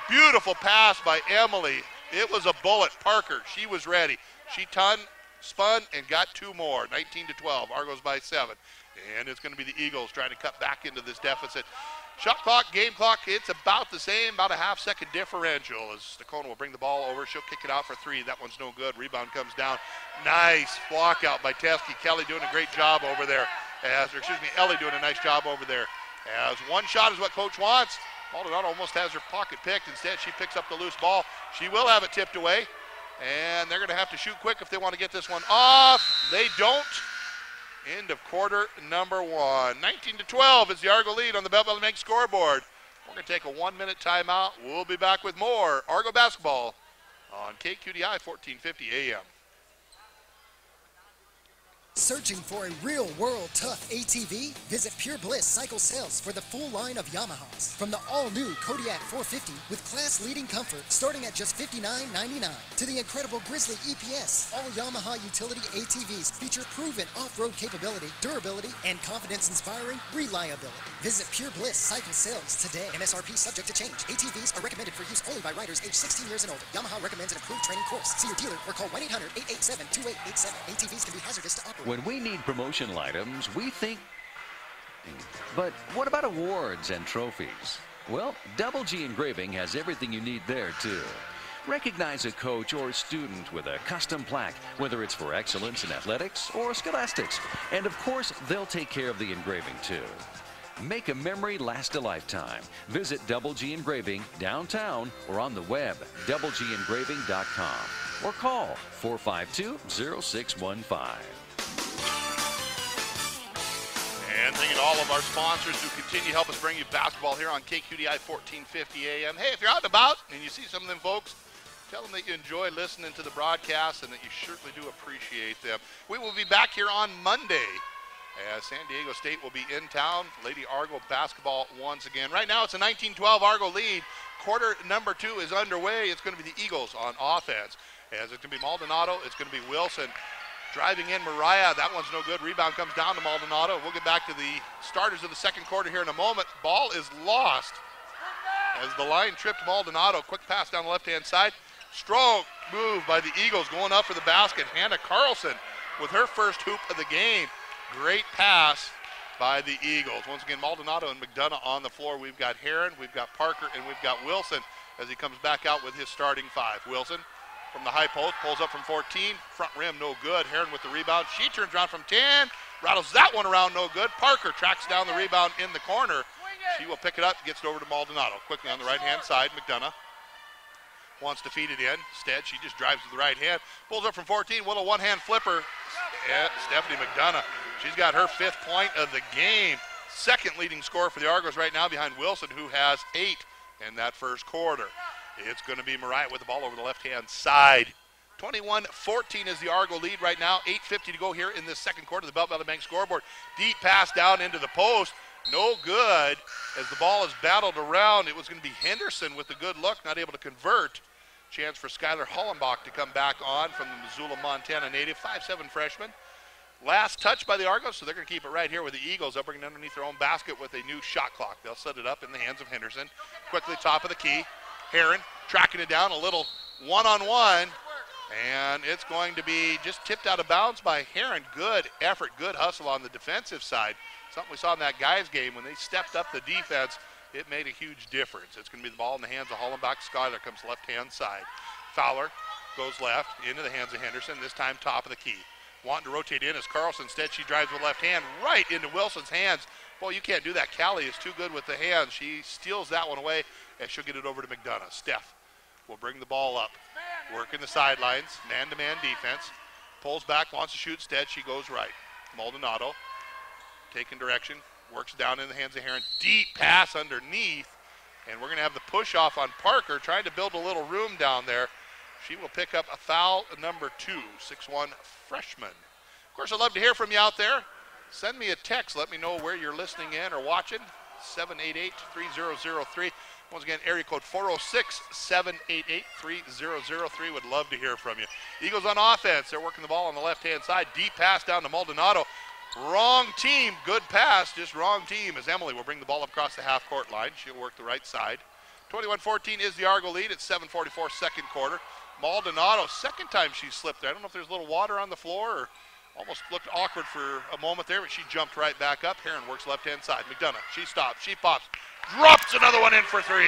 A: Beautiful pass by Emily. It was a bullet. Parker, she was ready. She spun and got two more, 19-12. Argos by 7. And it's going to be the Eagles trying to cut back into this deficit. Shot clock, game clock, it's about the same, about a half-second differential as Tacona will bring the ball over. She'll kick it out for three. That one's no good. Rebound comes down. Nice block out by Teskey. Kelly doing a great job over there. Ellie doing a nice job over there. As one shot is what coach wants. Maldonado almost has her pocket picked. Instead, she picks up the loose ball. She will have it tipped away. And they're going to have to shoot quick if they want to get this one off. They don't. End of quarter number 1. 19-12 is the Argo lead on the Belt Valley Bank scoreboard. We're going to take a 1-minute timeout. We'll be back with more Argo basketball on KQDI 1450 AM.
H: Searching for a real-world tough ATV? Visit Pure Bliss Cycle Sales for the full line of Yamahas. From the all-new Kodiak 450 with class-leading comfort starting at just $59.99 to the incredible Grizzly EPS. All Yamaha utility ATVs feature proven off-road capability, durability, and confidence-inspiring reliability. Visit Pure Bliss Cycle Sales today. MSRP subject to change. ATVs are recommended for use only by riders aged 16 years and older. Yamaha recommends an approved training course. See your dealer or call 1-800-887-2887. ATVs can be hazardous to operate.
I: When we need promotional items, we think, but what about awards and trophies? Well, Double G Engraving has everything you need there, too. Recognize a coach or student with a custom plaque, whether it's for excellence in athletics or scholastics. And, of course, they'll take care of the engraving, too. Make a memory last a lifetime. Visit Double G Engraving downtown or on the web, doublegengraving.com, or call 452-0615.
A: And thanking all of our sponsors who continue to help us bring you basketball here on KQDI 1450 AM. Hey, if you're out and about and you see some of them folks, tell them that you enjoy listening to the broadcast and that you certainly do appreciate them. We will be back here on Monday as San Diego State will be in town. Lady Argo basketball once again. Right now it's a 19-12 Argo lead. Quarter number 2 is underway. It's going to be the Eagles on offense. As it's going to be Maldonado, it's going to be Wilson. Driving in Mariah, that one's no good. Rebound comes down to Maldonado. We'll get back to the starters of the second quarter here in a moment. Ball is lost as the line tripped Maldonado. Quick pass down the left-hand side. Strong move by the Eagles going up for the basket. Hannah Carlson with her first hoop of the game. Great pass by the Eagles. Once again, Maldonado and McDonough on the floor. We've got Heron, we've got Parker, and we've got Wilson as he comes back out with his starting 5. Wilson from the high post, pulls up from 14. Front rim, no good. Heron with the rebound. She turns around from 10. Rattles that one around, no good. Parker tracks down the rebound in the corner. She will pick it up, gets it over to Maldonado. Quickly on the right-hand side, McDonough wants to feed it in. Instead, she just drives with the right hand. Pulls up from 14. Will a one-hand flipper. Yeah, Stephanie McDonough. She's got her 5th point of the game. Second leading scorer for the Argos right now behind Wilson, who has 8 in that first quarter. It's going to be Mariah with the ball over the left-hand side. 21-14 is the Argo lead right now. 8:50 to go here in this second quarter. The Belt Valley Bank scoreboard. Deep pass down into the post. No good as the ball is battled around. It was going to be Henderson with a good look, not able to convert. Chance for Skylar Hollenbach to come back on from the Missoula, Montana native, 5'7" freshman. Last touch by the Argos, so they're going to keep it right here with the Eagles. They'll bring it underneath their own basket with a new shot clock. They'll set it up in the hands of Henderson. Quickly top of the key. Heron tracking it down, a little one-on-one, and it's going to be just tipped out of bounds by Heron. Good effort, good hustle on the defensive side. Something we saw in that guys game when they stepped up the defense, it made a huge difference. It's going to be the ball in the hands of Hollenbach. Skyler comes left-hand side. Fowler goes left into the hands of Henderson, this time top of the key. Wanting to rotate in as Carlson. Instead, she drives with left hand right into Wilson's hands. Boy, you can't do that. Callie is too good with the hands. She steals that one away, and she'll get it over to McDonough. Steph will bring the ball up. Working the sidelines. Man-to-man defense. Pulls back, wants to shoot. Instead, she goes right. Maldonado taking direction. Works down in the hands of Heron. Deep pass underneath. And we're going to have the push off on Parker, trying to build a little room down there. She will pick up a foul, number 2, 6'1" freshman. Of course, I'd love to hear from you out there. Send me a text. Let me know where you're listening in or watching. 788-3003. Once again, area code 406-788-3003. Would love to hear from you. Eagles on offense. They're working the ball on the left-hand side. Deep pass down to Maldonado. Wrong team. Good pass, just wrong team, as Emily will bring the ball up across the half-court line. She'll work the right side. 21-14 is the Argo lead at 7:44 second quarter. Maldonado, second time she slipped there. I don't know if there's a little water on the floor or almost looked awkward for a moment there, but she jumped right back up. Heron works left-hand side. McDonough, she stops, she pops, drops another one in for 3.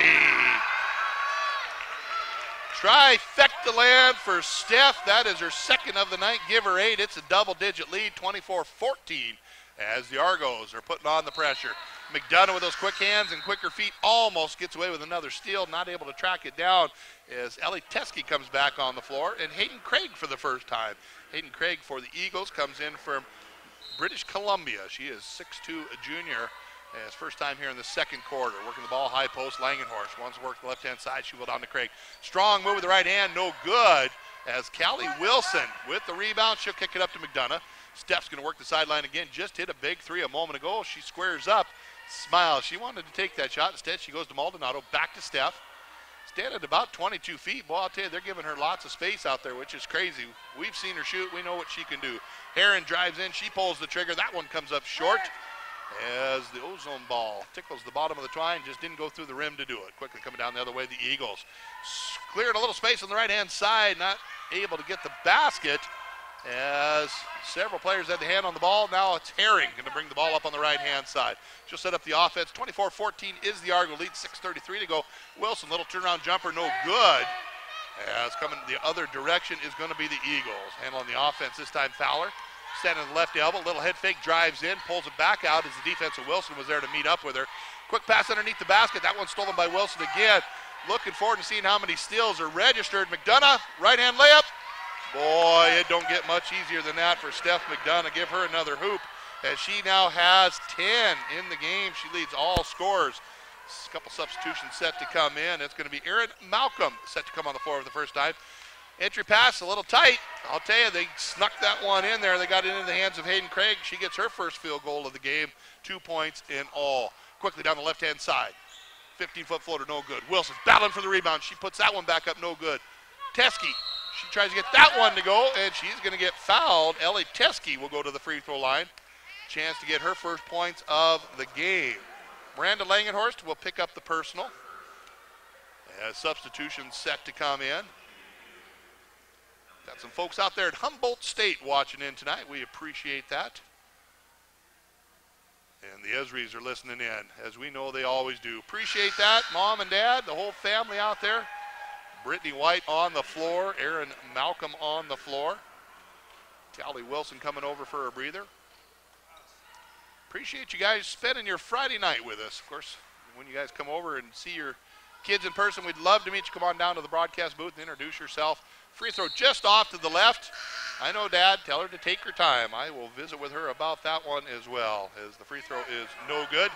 A: Trifecta land for Steph. That is her second of the night. Give her 8. It's a double-digit lead, 24-14, as the Argos are putting on the pressure. McDonough with those quick hands and quicker feet almost gets away with another steal, not able to track it down as Ellie Teskey comes back on the floor, and Hayden Craig for the first time. Hayden Craig for the Eagles comes in from British Columbia. She is 6'2", a junior. And it's first time here in the second quarter. Working the ball high post, Langenhorst wants to work the left-hand side. She will down to Craig. Strong move with the right hand, no good. As Callie Wilson with the rebound, she'll kick it up to McDonough. Steph's going to work the sideline again. Just hit a big 3 a moment ago. She squares up, smiles. She wanted to take that shot. Instead, she goes to Maldonado, back to Steph. Stand at about 22 feet. Boy, I'll tell you, they're giving her lots of space out there, which is crazy. We've seen her shoot. We know what she can do. Heron drives in. She pulls the trigger. That one comes up short, as the ozone ball tickles the bottom of the twine, just didn't go through the rim to do it. Quickly coming down the other way, the Eagles cleared a little space on the right-hand side, not able to get the basket as several players had the hand on the ball. Now it's Herring going to bring the ball up on the right-hand side. She'll set up the offense. 24-14 is the Argo lead, 6:33 to go. Wilson, little turnaround jumper, no good. As coming the other direction is going to be the Eagles. Handling the offense this time, Fowler. Standing on the left elbow, little head fake, drives in, pulls it back out as the defensive Wilson was there to meet up with her. Quick pass underneath the basket. That one's stolen by Wilson again. Looking forward to seeing how many steals are registered. McDonough, right-hand layup. Boy, it don't get much easier than that for Steph McDonough. Give her another hoop as she now has 10 in the game. She leads all scorers. A couple substitutions set to come in. It's going to be Erin Malcolm set to come on the floor for the first time. Entry pass, a little tight. I'll tell you, they snuck that one in there. They got it into the hands of Hayden Craig. She gets her first field goal of the game, 2 points in all. Quickly down the left-hand side. 15-foot floater, no good. Wilson's battling for the rebound. She puts that one back up, no good. Teskey, she tries to get that one to go, and she's going to get fouled. Ellie Teskey will go to the free throw line. Chance to get her first points of the game. Miranda Langenhorst will pick up the personal. As substitutions set to come in. Got some folks out there at Humboldt State watching in tonight. We appreciate that. And the Esries are listening in, as we know they always do. Appreciate that, Mom and Dad, the whole family out there. Brittany White on the floor, Erin Malcolm on the floor. Callie Wilson coming over for a breather. Appreciate you guys spending your Friday night with us. Of course, when you guys come over and see your kids in person, we'd love to meet you. Come on down to the broadcast booth and introduce yourself. Free throw just off to the left. I know, Dad. Tell her to take her time. I will visit with her about that one as well, as the free throw is no good.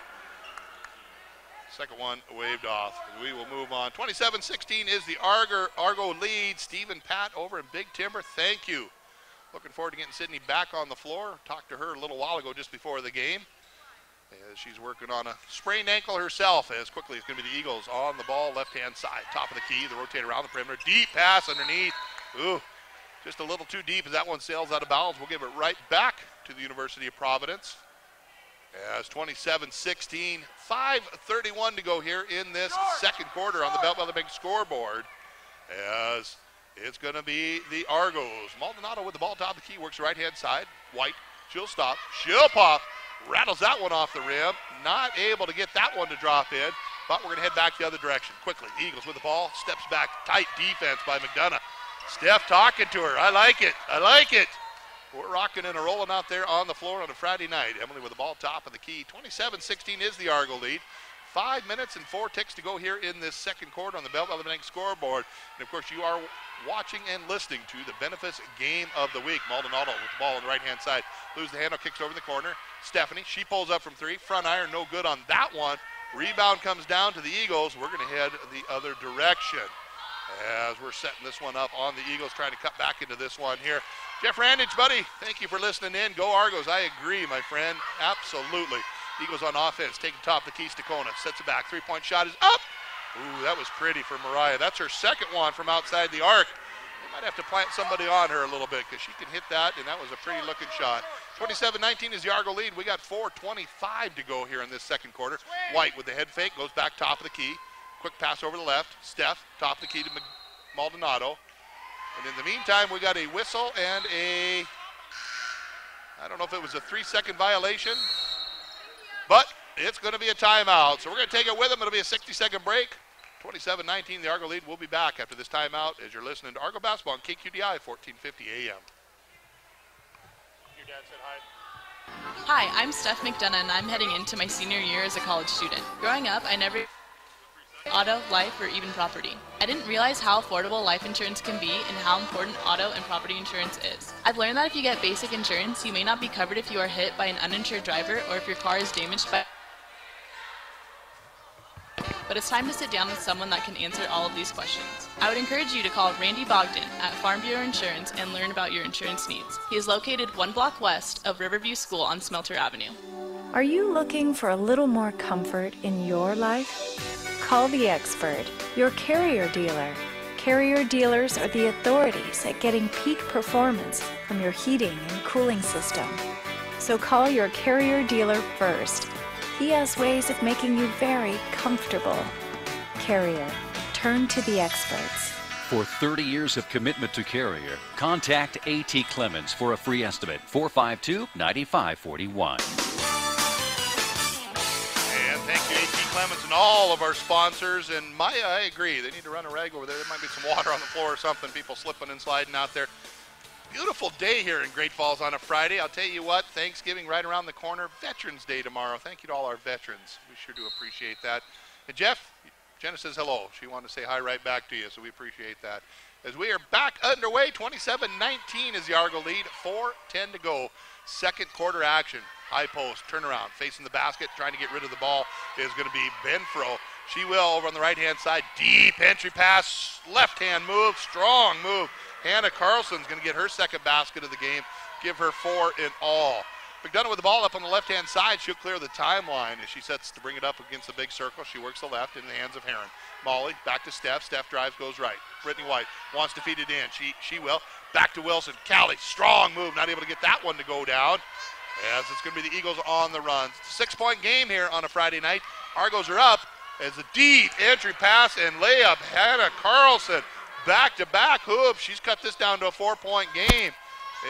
A: Second one waved off. We will move on. 27-16 is the Argo lead. Stephen Pat over in Big Timber. Thank you. Looking forward to getting Sydney back on the floor. Talked to her a little while ago just before the game, as she's working on a sprained ankle herself. As quickly it's going to be the Eagles on the ball, left-hand side, top of the key. They rotate around the perimeter. Deep pass underneath. Ooh, just a little too deep as that one sails out of bounds. We'll give it right back to the University of Providence. As 27-16, 5:31 to go here in this second quarter on the Belt Weather Bank scoreboard. As it's going to be the Argos. Maldonado with the ball top of the key, works the right-hand side. White, she'll stop, she'll pop. Rattles that one off the rim. Not able to get that one to drop in, but we're going to head back the other direction. Quickly, the Eagles with the ball. Steps back. Tight defense by McDonough. Steph talking to her. I like it. I like it. We're rocking and rolling out there on the floor on a Friday night. Emily with the ball top of the key. 27-16 is the Argo lead. 5 minutes and 4 ticks to go here in this second quarter on the Bell Bank scoreboard. And, of course, you are watching and listening to the Benefits Game of the Week. Maldonado with the ball on the right-hand side. Loses the handle, kicks over in the corner. Stephanie, she pulls up from three. Front iron, no good on that one. Rebound comes down to the Eagles. We're going to head the other direction as we're setting this one up on the Eagles, trying to cut back into this one here. Jeff Randage, buddy, thank you for listening in. Go Argos. I agree, my friend. Absolutely. Eagles on offense, taking top of the key. Stakona sets it back. Three-point shot is up. Ooh, that was pretty for Mariah. That's her second one from outside the arc. You might have to plant somebody on her a little bit because she can hit that, and that was a pretty looking shot. 27-19 is the Argo lead. We got 4:25 to go here in this second quarter. White with the head fake, goes back top of the key. Quick pass over the left. Steph, top of the key to Maldonado. And in the meantime, we got a whistle and I don't know if it was a 3-second violation, but it's going to be a timeout. So we're going to take it with them. It'll be a 60-second break. 27-19, the Argo lead. We'll be back after this timeout as you're listening to Argo Basketball on KQDI 1450 AM. Your dad said hi.
J: Hi, I'm Steph McDonough, and I'm heading into my senior year as a college student. Growing up, I never auto, life, or even property. I didn't realize how affordable life insurance can be and how important auto and property insurance is. I've learned that if you get basic insurance, you may not be covered if you are hit by an uninsured driver or if your car is damaged by... But it's time to sit down with someone that can answer all of these questions. I would encourage you to call Randy Bogdan at Farm Bureau Insurance and learn about your insurance needs. He is located 1 block west of Riverview School on Smelter Avenue.
K: Are you looking for a little more comfort in your life? Call the expert, your Carrier dealer. Carrier dealers are the authorities at getting peak performance from your heating and cooling system. So call your Carrier dealer first. He has ways of making you very comfortable. Carrier, turn to the experts.
I: For 30 years of commitment to Carrier, contact A.T. Clemens for a free estimate, 452-9541.
A: Thank you, A.T. Clemens, and all of our sponsors. And Maya, I agree. They need to run a rag over there. There might be some water on the floor or something. People slipping and sliding out there. Beautiful day here in Great Falls on a Friday. I'll tell you what, Thanksgiving right around the corner. Veterans Day tomorrow. Thank you to all our veterans. We sure do appreciate that. And Jeff, Jenna says hello. She wanted to say hi right back to you, so we appreciate that. As we are back underway, 27-19 is the Argo lead. 4:10 to go. Second quarter action. High post, turnaround, facing the basket, trying to get rid of the ball is going to be Benfro. She will over on the right-hand side. Deep entry pass, left-hand move, strong move. Hannah Carlson's going to get her second basket of the game, give her 4 in all. McDonough with the ball up on the left-hand side. She'll clear the timeline as she sets to bring it up against the big circle. She works the left in the hands of Heron. Molly, back to Steph. Steph drives, goes right. Brittany White wants to feed it in. She will. Back to Wilson. Callie, strong move, not able to get that one to go down. As it's going to be the Eagles on the run. It's a 6-point game here on a Friday night. Argos are up as a deep entry pass and layup. Hannah Carlson, back-to-back hoops. She's cut this down to a 4-point game.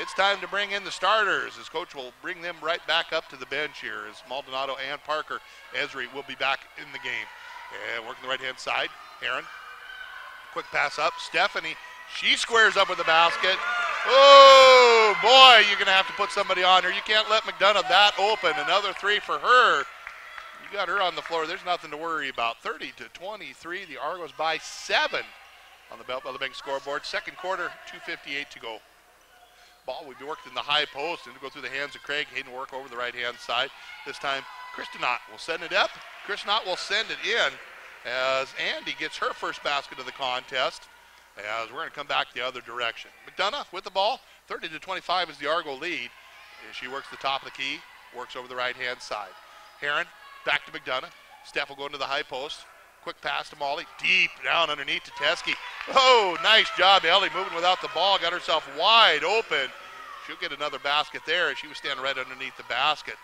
A: It's time to bring in the starters as Coach will bring them right back up to the bench here as Maldonado and Parker Esri will be back in the game. And working the right-hand side, Heron. Quick pass up. Stephanie, she squares up with the basket. Oh, boy, you're going to have to put somebody on her. You can't let McDonough that open. Another 3 for her. You got her on the floor. There's nothing to worry about. 30-23. The Argos by 7 on the Belt Bank scoreboard. Second quarter, 2:58 to go. Ball will be worked in the high post and go through the hands of Craig. Hayden work over the right-hand side. This time, Kristinot will send it up. Kristinot will send it in as Andy gets her first basket of the contest. As we're going to come back the other direction. McDonough with the ball. 30-25 is the Argo lead. As she works the top of the key, works over the right-hand side. Heron back to McDonough. Steph will go into the high post. Quick pass to Molly. Deep down underneath to Teskey. Oh, nice job, Ellie, moving without the ball. Got herself wide open. She'll get another basket there as she was standing right underneath the basket.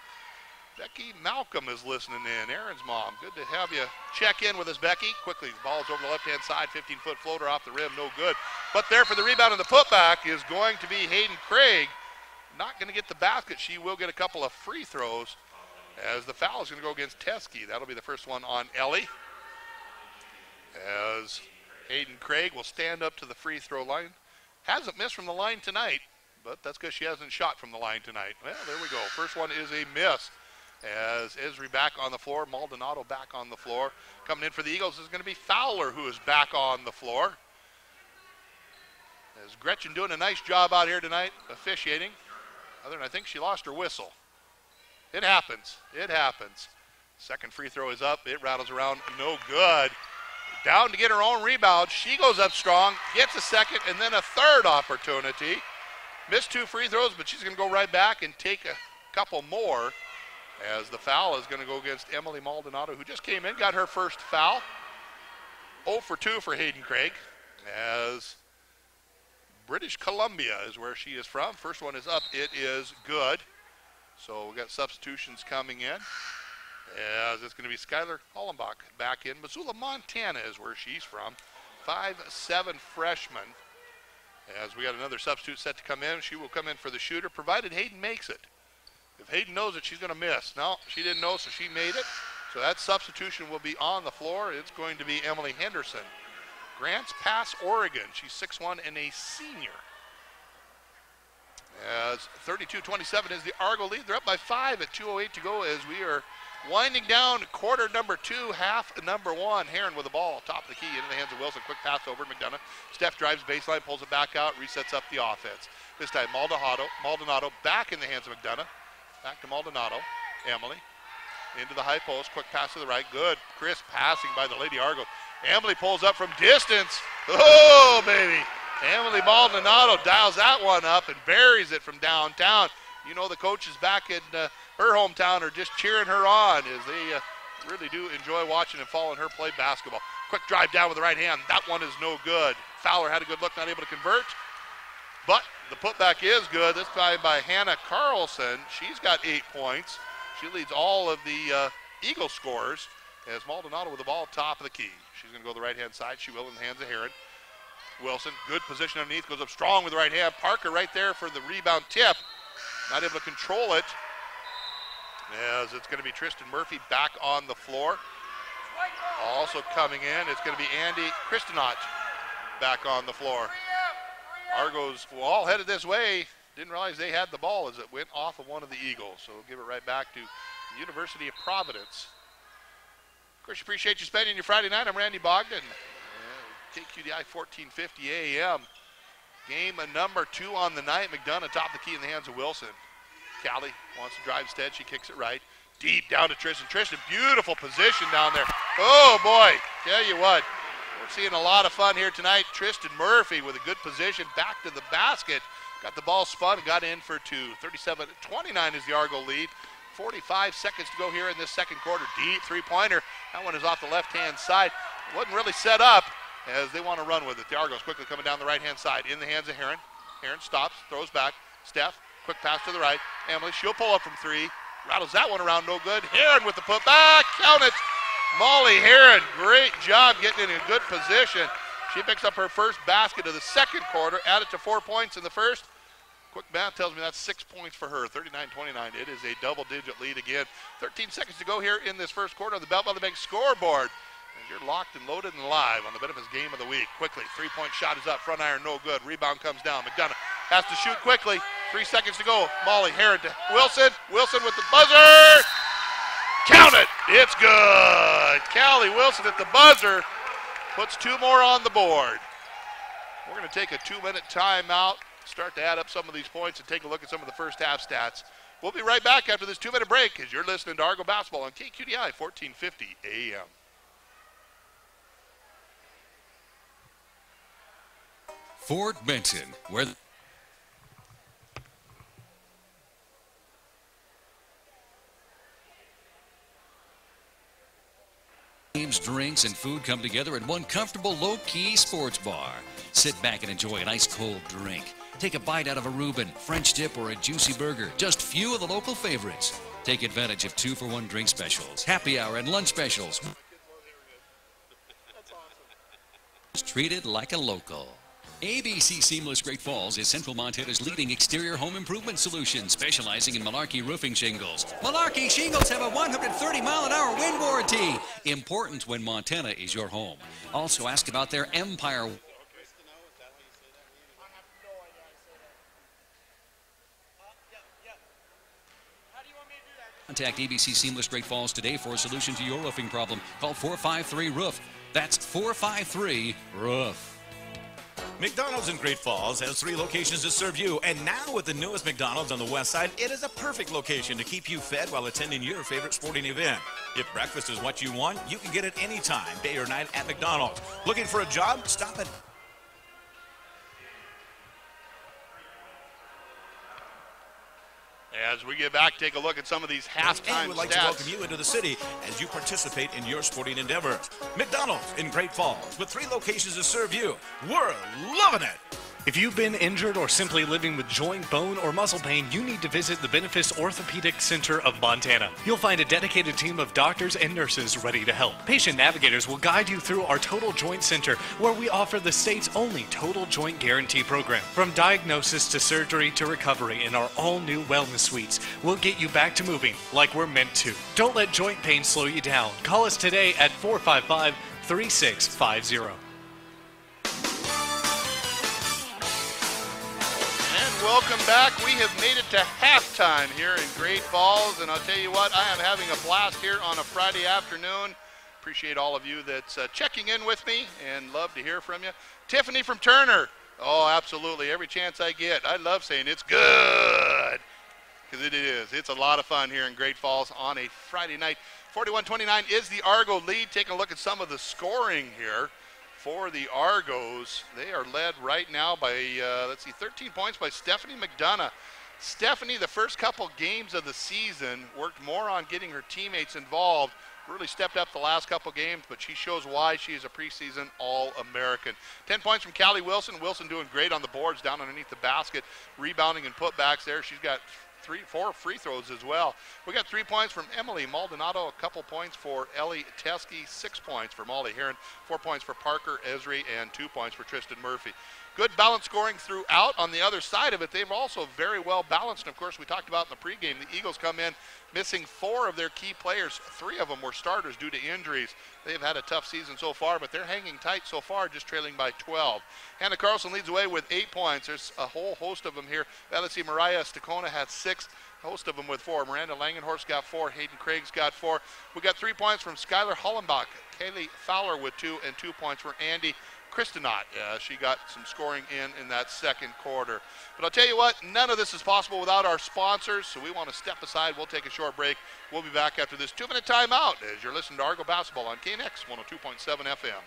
A: Becky Malcolm is listening in, Aaron's mom. Good to have you check in with us, Becky. Quickly, the ball's over the left-hand side, 15-foot floater off the rim, no good. But there for the rebound and the putback is going to be Hayden Craig. Not going to get the basket. She will get a couple of free throws as the foul is going to go against Teskey. That'll be the first one on Ellie. As Hayden Craig will stand up to the free throw line. hasn't missed from the line tonight, but that's because she hasn't shot from the line tonight. Well, there we go. First one is a miss. As Esri back on the floor, Maldonado back on the floor. Coming in for the Eagles is going to be Fowler, who is back on the floor. As Gretchen doing a nice job out here tonight officiating. Other than I think she lost her whistle. It happens. It happens. Second free throw is up. It rattles around. No good. Down to get her own rebound. She goes up strong, gets a second, and then a third opportunity. Missed 2 free throws, but she's going to go right back and take a couple more, as the foul is going to go against Emily Maldonado, who just came in, got her first foul. 0 for 2 for Hayden Craig, as British Columbia is where she is from. First one is up. It is good. So we got substitutions coming in, as it's going to be Skylar Hollenbach back in. Missoula, Montana is where she's from. 5'7" freshman. As we got another substitute set to come in. She will come in for the shooter, provided Hayden makes it. If Hayden knows it, she's going to miss. No, she didn't know, so she made it. So that substitution will be on the floor. It's going to be Emily Henderson. Grants Pass, Oregon. She's 6'1" and a senior. As 32-27 is the Argo lead. They're up by 5 at 2:08 to go, as we are winding down quarter number 2, half number 1. Heron with the ball, top of the key, into the hands of Wilson. Quick pass over to McDonough. Steph drives baseline, pulls it back out, resets up the offense. This time Maldonado back in the hands of McDonough. Back to Maldonado. Emily into the high post. Quick pass to the right. Good, crisp passing by the Lady Argo. Emily pulls up from distance. Oh, baby. Emily Maldonado dials that one up and buries it from downtown. You know the coaches back in her hometown are just cheering her on, as they really do enjoy watching and following her play basketball. Quick drive down with the right hand. That one is no good. Fowler had a good look, not able to convert. But the putback is good. This time by Hannah Carlson. She's got 8 points. She leads all of the Eagle scorers, as Maldonado with the ball top of the key. She's going to go to the right-hand side. She will in the hands of Heron. Wilson, good position underneath, goes up strong with the right hand. Parker right there for the rebound tip. Not able to control it, as it's going to be Tristan Murphy back on the floor. Also coming in, it's going to be Andy Christenot back on the floor. Argos all headed this way. Didn't realize they had the ball as it went off of one of the Eagles. So we'll give it right back to the University of Providence. Of course, appreciate you spending your Friday night. I'm Randy Bogdan. KQDI 1450 AM. Game number 2 on the night. McDonough top the key in the hands of Wilson. Callie wants to drive instead. She kicks it right. Deep down to Tristan. Tristan, beautiful position down there. Oh, boy. Tell you what, we're seeing a lot of fun here tonight. Tristan Murphy with a good position. Back to the basket. Got the ball spun and got in for 2. 37-29 is the Argo lead. 45 seconds to go here in this second quarter. Deep three-pointer. That one is off the left-hand side. Wasn't really set up, as they want to run with it. The Argos quickly coming down the right-hand side. In the hands of Heron. Heron stops, throws back. Steph, quick pass to the right. Emily, she'll pull up from 3. Rattles that one around, no good. Heron with the putback, count it. Molly Heron, great job getting in a good position. She picks up her first basket of the second quarter, added to 4 points in the first. Quick math tells me that's 6 points for her, 39-29. It is a double-digit lead again. 13 seconds to go here in this first quarter on the Belt by the Bank scoreboard. And you're locked and loaded and live on the Benefits Game of the Week. Quickly, three-point shot is up, front iron, no good. Rebound comes down. McDonough has to shoot quickly. 3 seconds to go. Molly Heron to Wilson. Wilson with the buzzer. Count it. It's good. Callie Wilson at the buzzer puts 2 more on the board. We're going to take a 2-minute timeout, start to add up some of these points and take a look at some of the first half stats. We'll be right back after this 2-minute break, as you're listening to Argo Basketball on KQDI 1450 AM.
F: Fort Benton, where games, drinks, and food come together at one comfortable, low-key sports bar. Sit back and enjoy an ice-cold drink. Take a bite out of a Reuben, French dip, or a juicy burger. Just few of the local favorites. Take advantage of 2-for-1 drink specials, happy hour, and lunch specials. Treated like a local. ABC Seamless Great Falls is Central Montana's leading exterior home improvement solution, specializing in Malarkey roofing shingles. Malarkey shingles have a 130-mile-an-hour wind warranty. Important when Montana is your home. Also ask about their Empire.
L: Contact ABC Seamless Great Falls today for a solution to your roofing problem. Call 453-ROOF. That's 453-ROOF.
D: McDonald's in Great Falls has 3 locations to serve you, and now with the newest McDonald's on the west side, it is a perfect location to keep you fed while attending your favorite sporting event. If breakfast is what you want, you can get it anytime, day or night at McDonald's. Looking for a job? Stop it.
A: As we get back, take a look at some of these halftime
D: And we'd like
A: stats.
D: to welcome you into the city as you participate in your sporting endeavors. McDonald's in Great Falls with 3 locations to serve you. We're loving it.
E: If you've been injured or simply living with joint, bone, or muscle pain, you need to visit the Benefice Orthopedic Center of Montana. You'll find a dedicated team of doctors and nurses ready to help. Patient navigators will guide you through our Total Joint Center, where we offer the state's only Total Joint Guarantee program. From diagnosis to surgery to recovery in our all-new wellness suites, we'll get you back to moving like we're meant to. Don't let joint pain slow you down. Call us today at 455-3650.
A: Welcome back. We have made it to halftime here in Great Falls, and I'll tell you what, I am having a blast here on a Friday afternoon. Appreciate all of you that's checking in with me and love to hear from you. Tiffany from Turner. Oh, absolutely. Every chance I get. I love saying it's good because it is. It's a lot of fun here in Great Falls on a Friday night. 41-29 is the Argo lead. Taking a look at some of the scoring here. For the Argos, they are led right now by, 13 points by Stephanie McDonough. Stephanie, the first couple games of the season, worked more on getting her teammates involved, really stepped up the last couple games, but she shows why she is a preseason All-American. 10 points from Callie Wilson. Wilson doing great on the boards down underneath the basket, rebounding and putbacks there. She's got 4 free throws as well. We got 3 points from Emily Maldonado, a couple points for Ellie Teskey, 6 points for Molly Heron, 4 points for Parker Esri, and 2 points for Tristan Murphy. Good balanced scoring throughout. On the other side of it, they've also very well balanced. And of course, we talked about in the pregame, the Eagles come in missing 4 of their key players. 3 of them were starters due to injuries. They've had a tough season so far, but they're hanging tight so far, just trailing by 12. Hannah Carlson leads away with 8 points. There's a whole host of them here. Let's see, Mariah Stacona had 6. Host of them with 4. Miranda Langenhorst got 4. Hayden Craig's got 4. We got 3 points from Skylar Hollenbach. Kaylee Fowler with 2, and 2 points for Andy Christenot. She got some scoring in that second quarter. But I'll tell you what, none of this is possible without our sponsors, so we want to step aside. We'll take a short break. We'll be back after this 2-minute timeout as you're listening to Argo Basketball on KNX 102.7 FM.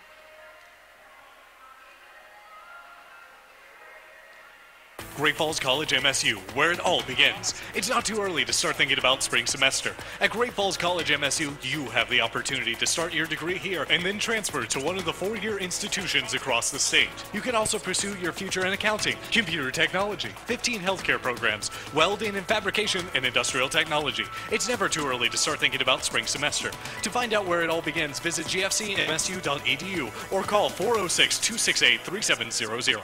E: Great Falls College MSU, where it all begins. It's not too early to start thinking about spring semester. At Great Falls College MSU, you have the opportunity to start your degree here and then transfer to one of the 4-year institutions across the state. You can also pursue your future in accounting, computer technology, 15 healthcare programs, welding and fabrication, and industrial technology. It's never too early to start thinking about spring semester. To find out where it all begins, visit gfcmsu.edu or call 406-268-3700.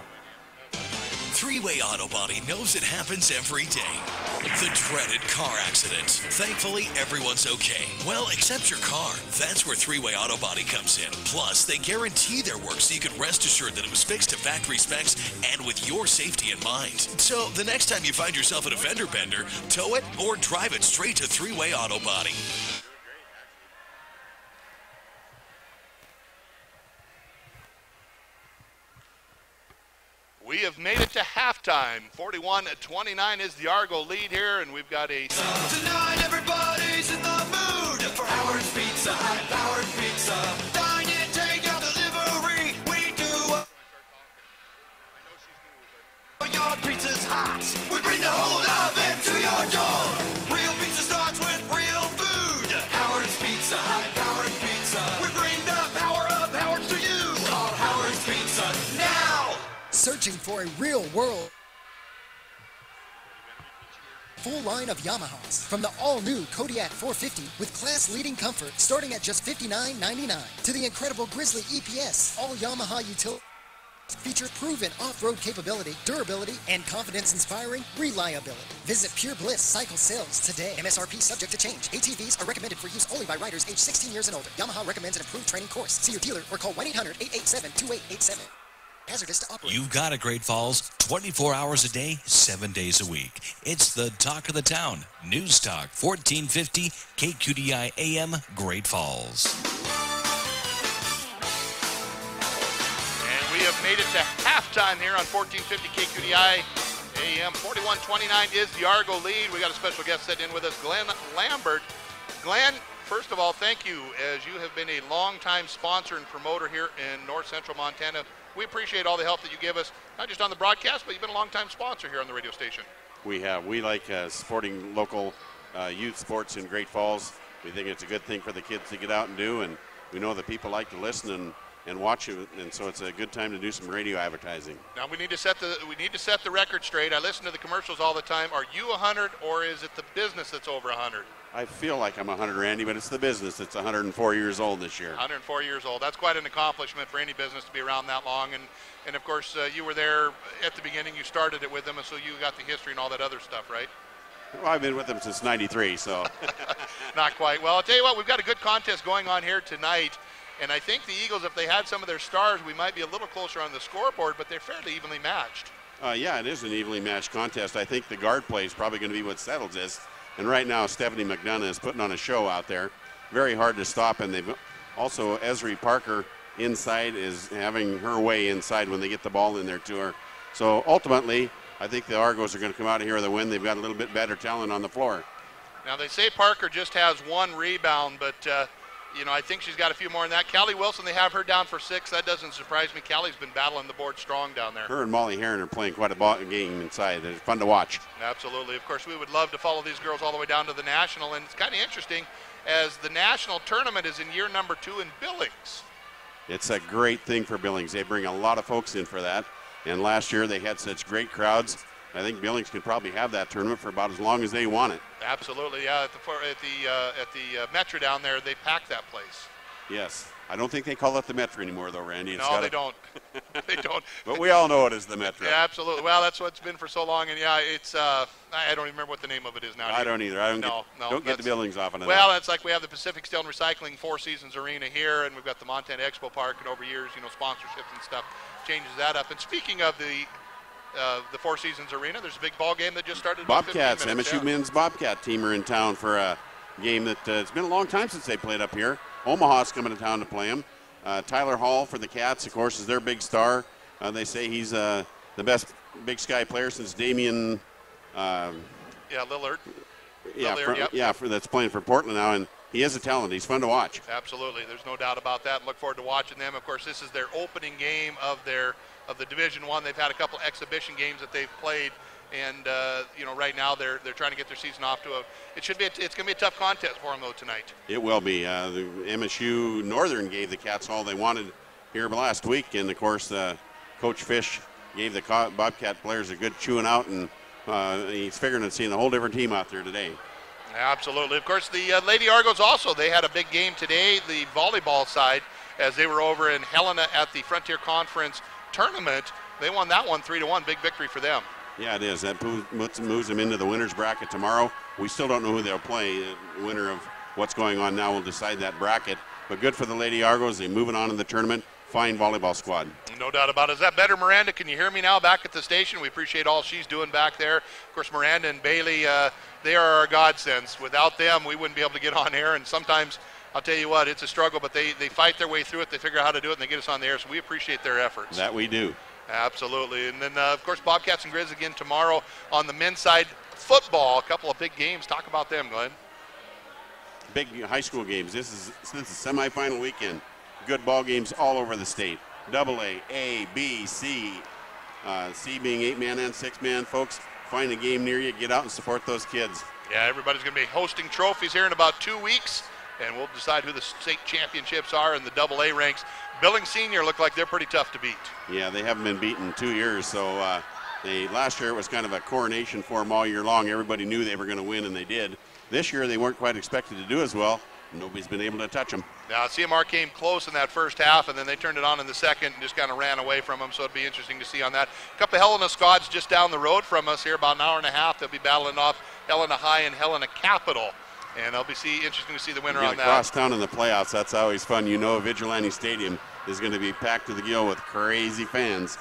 F: Three-Way Auto Body knows it happens every day. The dreaded car accident. Thankfully, everyone's okay. Well, except your car. That's where Three-Way Auto Body comes in. Plus, they guarantee their work so you can rest assured that it was fixed to factory specs and with your safety in mind. So, the next time you find yourself at a fender bender, tow it or drive it straight to Three-Way Auto Body.
A: We have made it to halftime. 41-29 is the Argo lead here, and we've got a...
C: Tonight everybody's in the mood for Howard's Pizza, high-powered pizza. Dine in, take out delivery, we do. Your pizza's hot. We bring the whole oven to your door. Real pizza starts with real food. Howard's Pizza, high-powered pizza. We bring the power of Howard's to you. Call Howard's Pizza now.
H: Searching for a real-world full line of Yamahas. From the all-new Kodiak 450 with class-leading comfort starting at just $59.99 to the incredible Grizzly EPS, all Yamaha utilities feature proven off-road capability, durability, and confidence-inspiring reliability. Visit Pure Bliss Cycle Sales today. MSRP subject to change. ATVs are recommended for use only by riders age 16 years and older. Yamaha recommends an approved training course. See your dealer or call 1-800-887-2887. Hazardous to operate.
F: You've got it, Great Falls. 24 hours a day, 7 days a week. It's the talk of the town. News Talk 1450 KQDI AM Great Falls.
A: And we have made it to halftime here on 1450 KQDI AM. 41-29 is the Argo lead. We got a special guest sitting in with us, Glenn Lambert. Glenn, first of all, thank you, as you have been a longtime sponsor and promoter here in North Central Montana. We appreciate all the help that you give us, not just on the broadcast, but you've been a longtime sponsor here on the radio station.
B: We have. We like supporting local youth sports in Great Falls. We think it's a good thing for the kids to get out and do, and we know that people like to listen and watch it, and so it's a good time to do some radio advertising.
A: Now we need to set the record straight. I listen to the commercials all the time. Are you 100, or is it the business that's over 100?
B: I feel like I'm 100, Randy, but it's the business that's 104 years old this year.
A: 104 years old. That's quite an accomplishment for any business to be around that long. And of course, you were there at the beginning. You started it with them, and so you got the history and all that other stuff, right?
B: Well, I've been with them since '93, so.
A: Not quite. Well, I'll tell you what, we've got a good contest going on here tonight. And I think the Eagles, if they had some of their stars, we might be a little closer on the scoreboard, but they're fairly evenly matched.
B: Yeah, it is an evenly matched contest. I think the guard play is probably going to be what settles this. And right now, Stephanie McDonough is putting on a show out there. Very hard to stop. And they've also, Esri Parker inside is having her way inside when they get the ball in there to her. So ultimately, I think the Argos are going to come out of here with a win. They've got a little bit better talent on the floor.
A: Now, they say Parker just has one rebound, but, I think she's got a few more than that. Callie Wilson, they have her down for 6. That doesn't surprise me. Callie's been battling the board strong down there.
B: Her and Molly Heron are playing quite a game inside. It's fun to watch.
A: Absolutely. Of course, we would love to follow these girls all the way down to the National, and it's kind of interesting as the National tournament is in year number 2 in Billings.
B: It's a great thing for Billings. They bring a lot of folks in for that, and last year they had such great crowds. I think Billings could probably have that tournament for about as long as they want it.
A: Absolutely, yeah. At the Metro down there, they pack that place.
B: Yes. I don't think they call it the Metro anymore, though, Randy.
A: No, they don't. They don't.
B: But we all know it as the Metro.
A: Yeah, absolutely. Well, that's what it's been for so long, and yeah, it's. I don't even remember what the name of it is now.
B: I don't either. Don't get the Billings off on it.
A: Well, it's like we have the Pacific Steel and Recycling Four Seasons Arena here, and we've got the Montana Expo Park, and over years, sponsorships and stuff changes that up. And speaking of the Four Seasons Arena, there's a big ball game that just started.
B: Bobcats, MSU men's Bobcat team are in town for a game that it's been a long time since they played up here. Omaha's coming to town to play them. Tyler Hall for the Cats, of course, is their big star. They say he's the best Big Sky player since Damian.
A: Lillard.
B: That's playing for Portland now, and he is a talent. He's fun to watch.
A: Absolutely, there's no doubt about that. Look forward to watching them. Of course, this is their opening game of the Division I. They've had a couple exhibition games that they've played, and right now they're trying to get their season off to it's going to be a tough contest for them though tonight.
B: It will be. The MSU Northern gave the Cats all they wanted here last week, and of course Coach Fish gave the Bobcat players a good chewing out, and he's figuring on seeing a whole different team out there today.
A: Absolutely. Of course, the Lady Argos also, they had a big game today, the volleyball side, as they were over in Helena at the Frontier Conference tournament. They won that one 3-1. Big victory for them.
B: Yeah, it is. That moves them into the winner's bracket tomorrow. We still don't know who they'll play. The winner of what's going on now will decide that bracket. But good for the Lady Argos. They're moving on in the tournament. Fine volleyball squad.
A: No doubt about it. Is that better, Miranda? Can you hear me now back at the station? We appreciate all she's doing back there. Of course, Miranda and Bailey, they are our godsends. Without them, we wouldn't be able to get on air. And sometimes, I'll tell you what, it's a struggle, but they fight their way through it. They figure out how to do it, and they get us on the air. So we appreciate their efforts.
B: That we do.
A: Absolutely. And then, of course, Bobcats and Grizz again tomorrow on the men's side. Football, a couple of big games. Talk about them, Glenn.
B: Big high school games. This is semifinal weekend. Good ball games all over the state. AA, A, B, C. C being 8-man and 6-man. Folks, find a game near you. Get out and support those kids.
A: Yeah, everybody's going to be hosting trophies here in about 2 weeks, and we'll decide who the state championships are in the AA ranks. Billings Senior look like they're pretty tough to beat.
B: Yeah, they haven't been beaten in 2 years, so last year it was kind of a coronation for them all year long. Everybody knew they were going to win, and they did. This year they weren't quite expected to do as well. Nobody's been able to touch them.
A: Now, CMR came close in that first half, and then they turned it on in the second and just kind of ran away from them, so it'd be interesting to see on that. A couple of Helena squads just down the road from us here, about an hour and a half. They'll be battling off Helena High and Helena Capital, and it'll be interesting to see the winner on that.
B: Across town in the playoffs, that's always fun. Vigilante Stadium is going to be packed to the gill with crazy fans.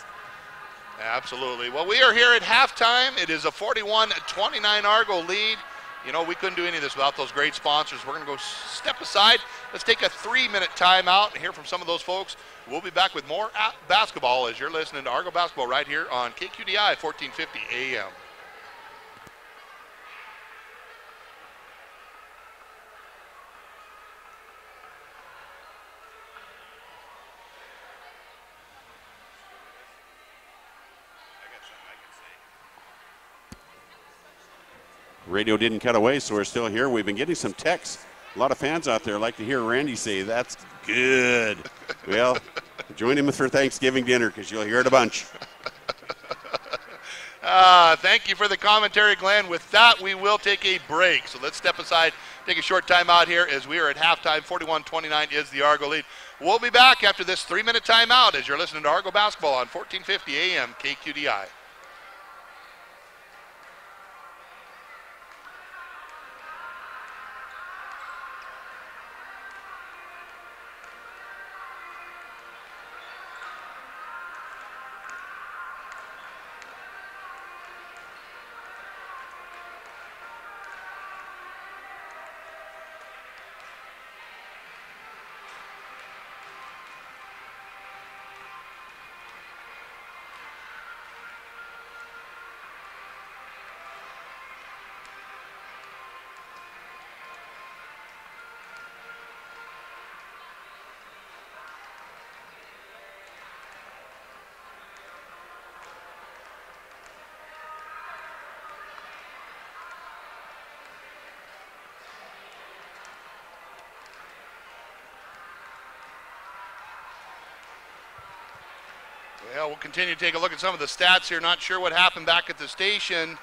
A: Absolutely. Well, we are here at halftime. It is a 41-29 Argo lead. You know, we couldn't do any of this without those great sponsors. We're going to go step aside. Let's take a 3-minute timeout and hear from some of those folks. We'll be back with more basketball as you're listening to Argo Basketball right here on KQDI 1450 AM.
B: Radio didn't cut away, so we're still here. We've been getting some texts. A lot of fans out there like to hear Randy say, "That's good." Well, join him for Thanksgiving dinner because you'll hear it a bunch.
A: Thank you for the commentary, Glenn. With that, we will take a break. So let's step aside, take a short time out here as we are at halftime. 41-29 is the Argo lead. We'll be back after this 3-minute timeout as you're listening to Argo Basketball on 1450 AM KQDI. Well, we'll continue to take a look at some of the stats here. Not sure what happened back at the station.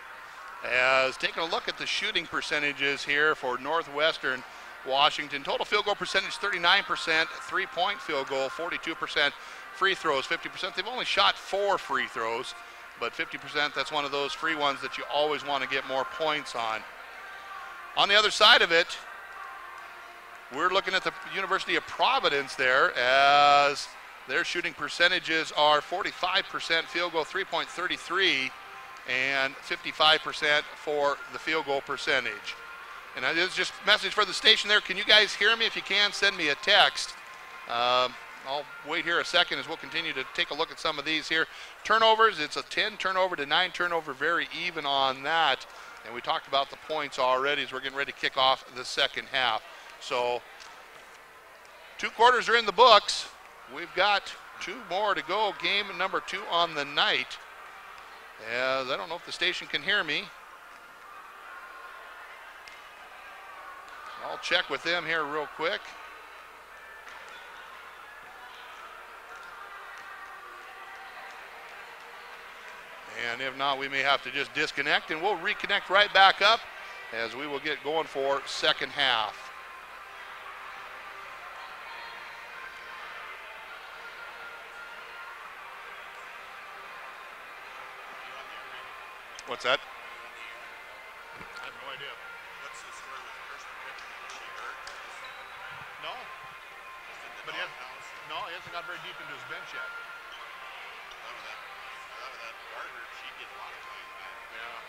A: As taking a look at the shooting percentages here for Northwestern Washington. Total field goal percentage 39%, three-point field goal 42%, free throws 50%. They've only shot 4 free throws, but 50%, that's one of those free ones that you always want to get more points on. On the other side of it, we're looking at the University of Providence there as their shooting percentages are 45% field goal, 3.33, and 55% for the field goal percentage. And that is just a message for the station there. Can you guys hear me? If you can, send me a text. I'll wait here a second as we'll continue to take a look at some of these here. Turnovers, it's a 10 turnover to 9 turnover, very even on that. And we talked about the points already as we're getting ready to kick off the second half. So 2 quarters are in the books. We've got 2 more to go. Game number 2 on the night. As I don't know if the station can hear me. I'll check with them here real quick. And if not, we may have to just disconnect, and we'll reconnect right back up as we will get going for second half. What's that? I have no idea.
B: What's the story with Kirsten Pippen? Is she hurt?
A: No. But he hasn't got very deep into his bench yet.
B: I thought with that Gardner, she'd get a lot of time back.
A: Yeah.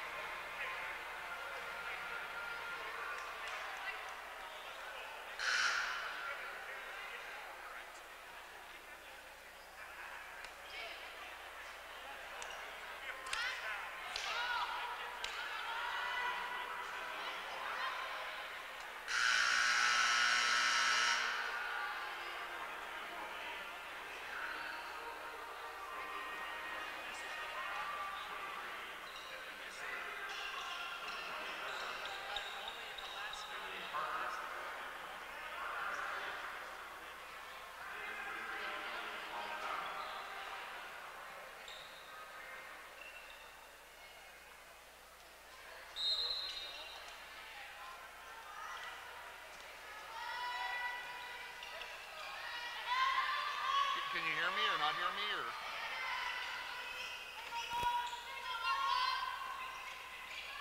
A: Can you hear me or not hear me? Or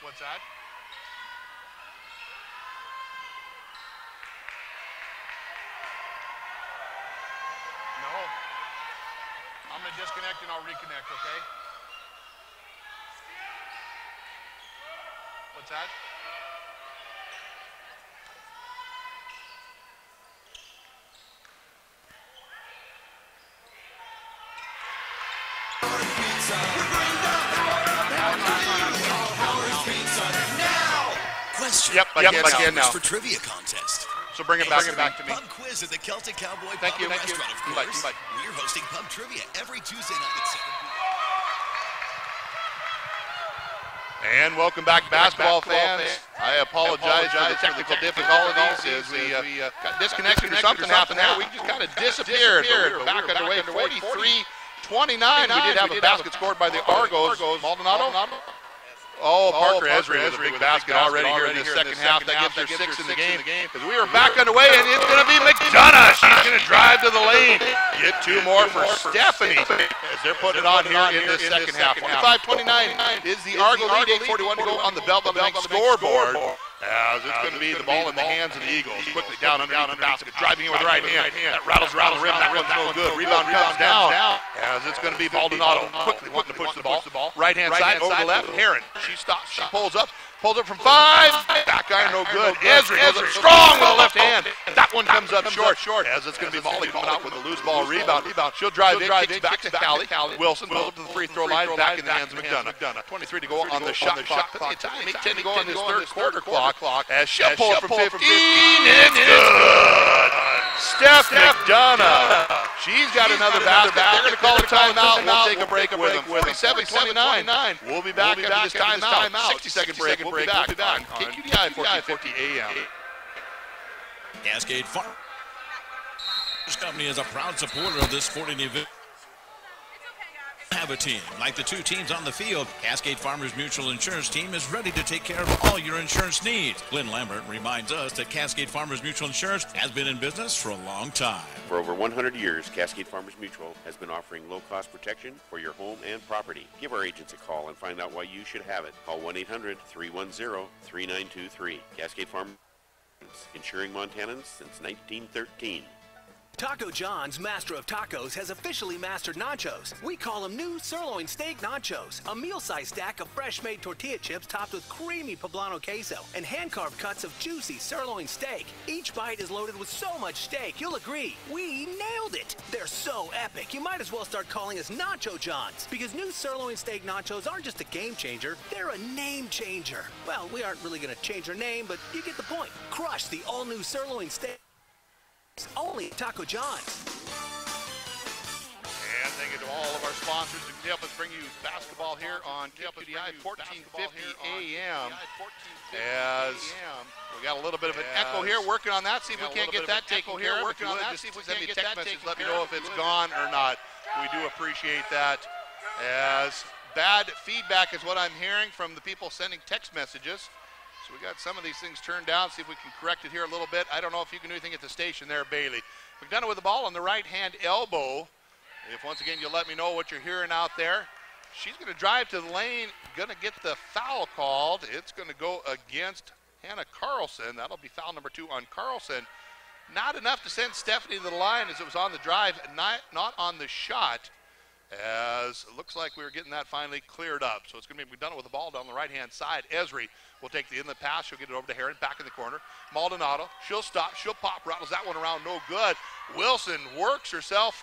A: what's that? No. disconnect and I'll reconnect, okay? What's that?
F: Question.
A: Yep, I can now.
F: For trivia contest.
A: So bring it back to me.
F: Pub quiz at the Celtic Cowboy
A: Thank
F: Pub
A: you,
F: and
A: thank you.
F: Restaurant, of
A: Invite,
F: course.
A: invite.
F: We're hosting pub trivia every Tuesday night at 7 p.m.
A: And welcome back, basketball fans. I apologize for the technical difficulties as we got disconnected or something happened there. We just kind of disappeared. We're back underway, 43-29. We did have a basket scored by the Argos. Maldonado? Oh, Parker Esri with a big basket already here in the second half. That gives her 6 in the game. As we are back underway, and it's going to be McDonough. She's going to drive to the lane. Get 2 more for Stephanie as they're putting it on here in the second half. 25-29 is the Argo lead. 8:41 to go on the Beltway Bank scoreboard. As it's going to be the ball in the hands of the Eagles. Quickly down underneath the basket, driving it with the right hand. That rattles around the rim. That one's no good. Rebound comes down. As it's going to be Maldonado quickly wanting to push the ball. Right hand side over the left. Heron. She stops. She pulls up from 5. Back iron no good. Esri goes up strong with the left hand. That one comes up short. As it's going to be Molly coming out with a loose ball rebound. She'll drive in, kicks back to Callie. Wilson goes up to the free throw line. Back in the hands of McDonough. 23 to go on the shot clock. 10 to go on this third quarter clock. As she'll pull it from 15. It's good. Steph McDonough. She's got another basket. They're going to call a timeout. We'll take a break with them. 47-29. We'll be back after this timeout. 60-second break. We'll be back on KQDI 1450 AM.
D: Cascade Farmers Company is a proud supporter of this sporting event. Have a team like the 2 teams on the field. Cascade Farmers Mutual Insurance Team is ready to take care of all your insurance needs. Glenn Lambert reminds us that Cascade Farmers Mutual Insurance has been in business for a long time.
B: For over 100 years, Cascade Farmers Mutual has been offering low-cost protection for your home and property. Give our agents a call and find out why you should have it. Call 1-800-310-3923. Cascade Farmers, insuring Montanans since 1913.
G: Taco John's Master of Tacos has officially mastered nachos. We call them new sirloin steak nachos, a meal-sized stack of fresh-made tortilla chips topped with creamy poblano queso and hand-carved cuts of juicy sirloin steak. Each bite is loaded with so much steak, you'll agree, we nailed it. They're so epic, you might as well start calling us Nacho Johns, because new sirloin steak nachos aren't just a game changer, they're a name changer. Well, we aren't really going to change our name, but you get the point. Crush the all-new sirloin steak. Only Taco John's.
A: And thank you to all of our sponsors who can help us bring you basketball here on KQDI 1450 AM. As we got a little bit of an echo here, working on that. See if we can't get that taken care of. Working on that. See if we can get that taken care of. Let me know if it's gone or not. We do appreciate that. As bad feedback is what I'm hearing from the people sending text messages. So we got some of these things turned down. See if we can correct it here a little bit. I don't know if you can do anything at the station there, Bailey. McDonough with the ball on the right-hand elbow. If once again you'll let me know what you're hearing out there. She's going to drive to the lane, going to get the foul called. It's going to go against Hannah Carlson. That'll be foul number 2 on Carlson. Not enough to send Stephanie to the line as it was on the drive, not on the shot. As it looks like we were getting that finally cleared up. So it's going to be McDonough with the ball down the right-hand side. Esri will take the inlet pass. She'll get it over to Heron, back in the corner. Maldonado, she'll stop, she'll pop, rattles that one around, no good. Wilson works herself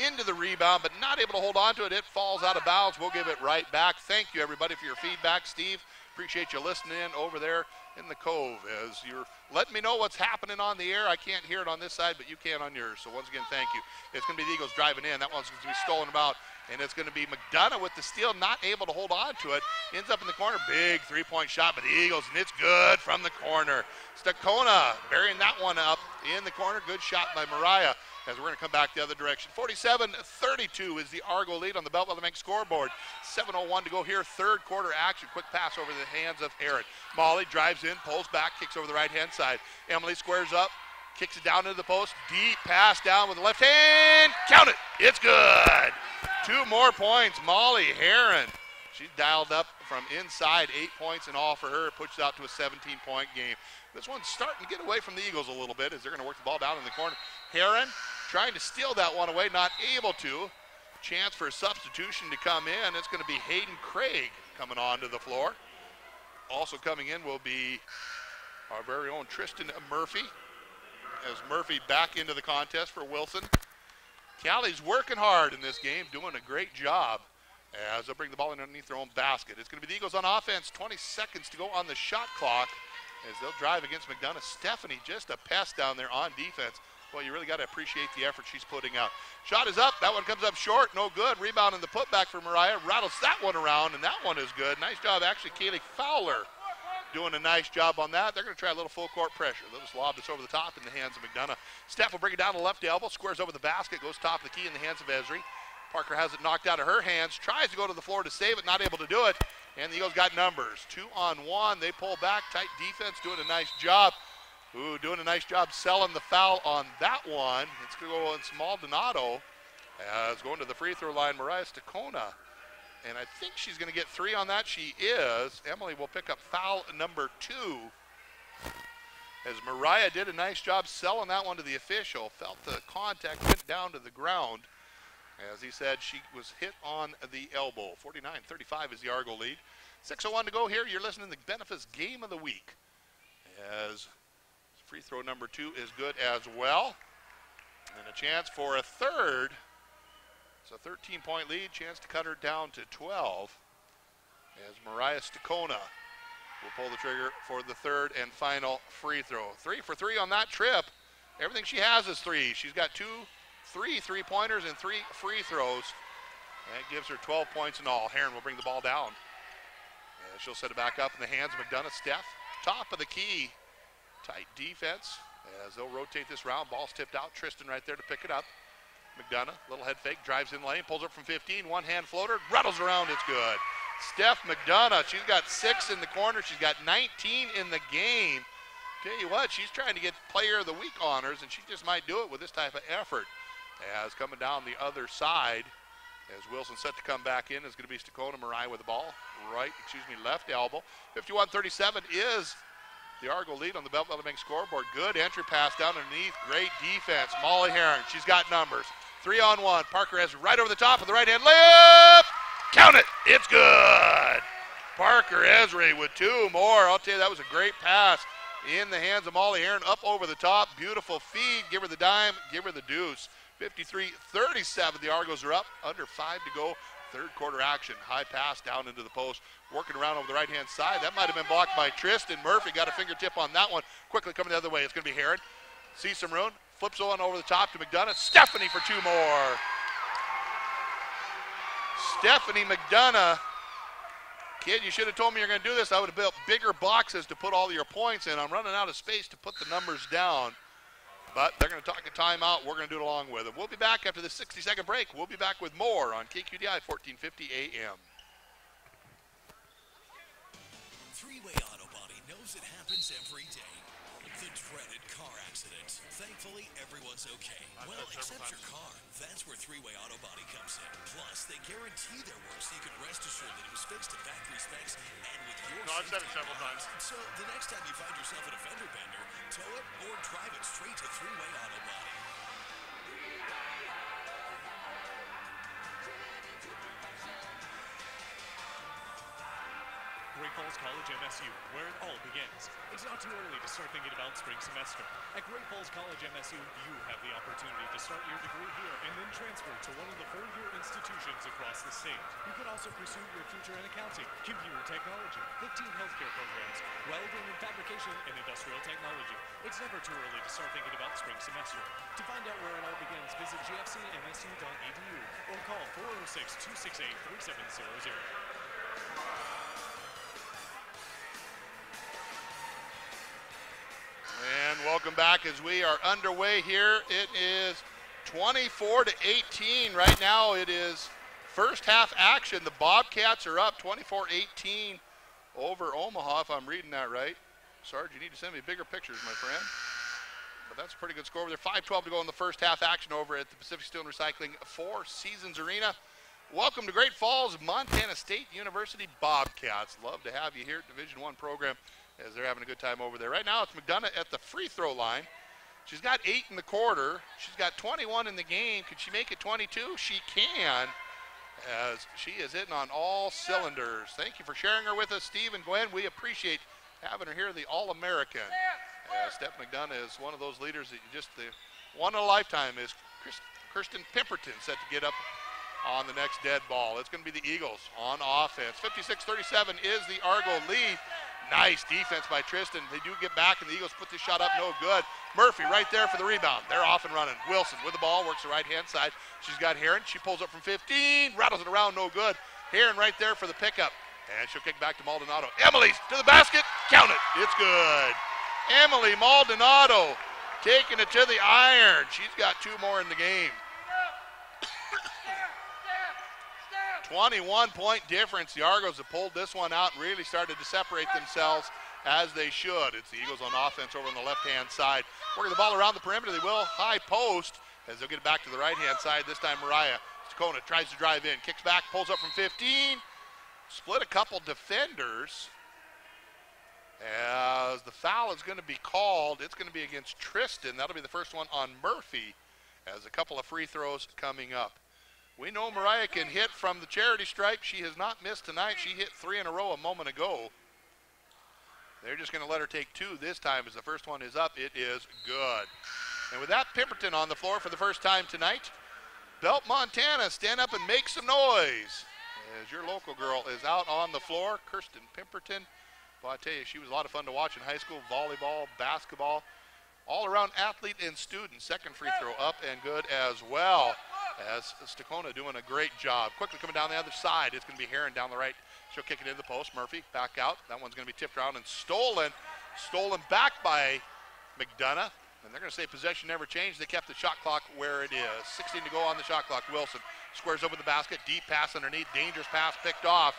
A: into the rebound, but not able to hold on to it. It falls out of bounds. We'll give it right back. Thank you, everybody, for your feedback. Steve, appreciate you listening in over there in the Cove as you're letting me know what's happening on the air. I can't hear it on this side, but you can on yours. So once again, thank you. It's going to be the Eagles driving in. That one's going to be stolen about, and it's going to be McDonough with the steal, not able to hold on to it. Ends up in the corner. Big three-point shot by the Eagles, and it's good from the corner. Stakona burying that one up in the corner. Good shot by Mariah. As we're going to come back the other direction. 47-32 is the Argo lead on the Beltway Bank scoreboard. 7:01 to go here, third quarter action. Quick pass over the hands of Aaron. Molly drives in, pulls back, kicks over the right-hand side. Emily squares up, kicks it down into the post. Deep pass down with the left hand. Count it. It's good. 2 more points. Molly Heron. She's dialed up from inside. 8 points in all for her. It pushes out to a 17-point game. This one's starting to get away from the Eagles a little bit as they're going to work the ball down in the corner. Heron trying to steal that one away, not able to. chance for a substitution to come in. It's going to be Hayden Craig coming onto the floor. Also coming in will be our very own Tristan Murphy, as Murphy back into the contest for Wilson. Callie's working hard in this game, doing a great job as they'll bring the ball in underneath their own basket. It's going to be the Eagles on offense, 20 seconds to go on the shot clock as they'll drive against McDonough. Stephanie just a pest down there on defense. Well, you really got to appreciate the effort she's putting out. Shot is up. That one comes up short. No good. Rebound in the putback for Mariah. Rattles that one around, and that one is good. Nice job, actually, Kaylee Fowler doing a nice job on that. They're going to try a little full court pressure. They'll just lob this over the top in the hands of McDonough. Steph will bring it down to the left elbow, squares over the basket, goes top of the key in the hands of Esri. Parker has it knocked out of her hands, tries to go to the floor to save it, not able to do it. And the Eagles got numbers. 2-on-1. They pull back. Tight defense, doing a nice job. Doing a nice job selling the foul on that one. It's going to go against Maldonado as going to the free throw line, Mariah Stacona. And I think she's going to get 3 on that. She is. Emily will pick up foul number 2. As Mariah did a nice job selling that one to the official. Felt the contact, went down to the ground. As he said, she was hit on the elbow. 49-35 is the Argo lead. 6:01 to go here. You're listening to the Benefice Game of the Week. As free throw number 2 is good as well. And a chance for a third. It's a 13-point lead. Chance to cut her down to 12. As Mariah Stacona will pull the trigger for the third and final free throw. 3 for 3 on that trip. Everything she has is 3. She's got 3 3-pointers and 3 free throws. That gives her 12 points in all. Heron will bring the ball down. And she'll set it back up in the hands of McDonough. Steph, top of the key. Tight defense as they'll rotate this round. Ball's tipped out. Tristan right there to pick it up. McDonough, little head fake, drives in lane, pulls up from 15. One-hand floater, rattles around. It's good. Steph McDonough, she's got 6 in the corner. She's got 19 in the game. Tell you what, she's trying to get Player of the Week honors, and she just might do it with this type of effort. As coming down the other side, as Wilson set to come back in, is going to be Stacona. Mariah with the ball. Left elbow. 51-37 is the Argo lead on the Belleville Bank scoreboard. Good entry pass down underneath. Great defense. Molly Heron, she's got numbers. 3-on-1. Parker has right over the top of the right-hand layup. Count it. It's good. Parker Esri with 2 more. I'll tell you, that was a great pass in the hands of Molly Heron. Up over the top. Beautiful feed. Give her the dime. Give her the deuce. 53-37. The Argos are up. Under 5 to go. Third quarter action. High pass down into the post. Working around over the right-hand side. That might have been blocked by Tristan. Murphy got a fingertip on that one. Quickly coming the other way. It's going to be Heron. Sees some room. Flips on over the top to McDonough. Stephanie for 2 more. Stephanie McDonough. Kid, you should have told me you're going to do this. I would have built bigger boxes to put all of your points in. I'm running out of space to put the numbers down. But they're going to talk a timeout. We're going to do it along with them. We'll be back after this 60-second break. We'll be back with more on KQDI 1450 AM.
F: Three-Way Auto Body knows it happens every day. The dreaded car accident. Thankfully, everyone's okay. Well, except your car. That's where Three-Way Auto Body comes in. Plus, they guarantee their work so you can rest assured that it was fixed to factory specs and with your
A: No, I've said it several times.
F: So the next time you find yourself in a fender bender, tow it or drive it straight to Three-Way Auto Body.
E: Great Falls College MSU, where it all begins. It's not too early to start thinking about spring semester. At Great Falls College MSU, you have the opportunity to start your degree here and then transfer to one of the 4-year institutions across the state. You can also pursue your future in accounting, computer technology, 15 healthcare programs, welding and fabrication, and industrial technology. It's never too early to start thinking about spring semester. To find out where it all begins, visit gfcmsu.edu or call 406-268-3700.
A: And welcome back as we are underway here. It is 24-18 right now. It is first half action. The Bobcats are up 24-18 over Omaha, if I'm reading that right. Sarge, you need to send me bigger pictures, my friend. But that's a pretty good score over there. 5:12 to go in the first half action over at the Pacific Steel and Recycling Four Seasons Arena. Welcome to Great Falls, Montana State University Bobcats. Love to have you here at Division I program as they're having a good time over there. Right now it's McDonough at the free throw line. She's got 8 in the quarter. She's got 21 in the game. Could she make it 22? She can, as she is hitting on all cylinders. Thank you for sharing her with us, Steve and Gwen. We appreciate having her here, the All-American. Steph McDonough is one of those leaders that you just, the one in a lifetime is Kirsten Pemberton set to get up on the next dead ball. It's going to be the Eagles on offense. 56-37 is the Argo lead. Nice defense by Tristan. They do get back, and the Eagles put this shot up, no good. Murphy right there for the rebound. They're off and running. Wilson with the ball, works the right-hand side. She's got Heron. She pulls up from 15, rattles it around, no good. Heron right there for the pickup. And she'll kick back to Maldonado. Emily's to the basket. Count it. It's good. Emily Maldonado taking it to the iron. She's got 2 more in the game. 21-point difference. The Argos have pulled this one out and really started to separate themselves as they should. It's the Eagles on offense over on the left-hand side. Working the ball around the perimeter. They will high post as they'll get it back to the right-hand side. This time Mariah Stakona tries to drive in. Kicks back, pulls up from 15. Split a couple defenders. As the foul is going to be called, it's going to be against Tristan. That'll be the first one on Murphy as a couple of free throws coming up. We know Mariah can hit from the charity stripe. She has not missed tonight. She hit 3 in a row a moment ago. They're just going to let her take 2 this time as the first one is up. It is good. And with that, Pemberton on the floor for the first time tonight. Belt, Montana, stand up and make some noise as your local girl is out on the floor. Kirsten Pemberton. Well, I tell you, she was a lot of fun to watch in high school. Volleyball, basketball, all-around athlete and student. Second free throw up and good as well. As Stakona doing a great job. Quickly coming down the other side. It's going to be Heron down the right. She'll kick it into the post. Murphy back out. That one's going to be tipped around and stolen. Stolen back by McDonough. And they're going to say possession never changed. They kept the shot clock where it is. 16 to go on the shot clock. Wilson squares over the basket. Deep pass underneath. Dangerous pass picked off.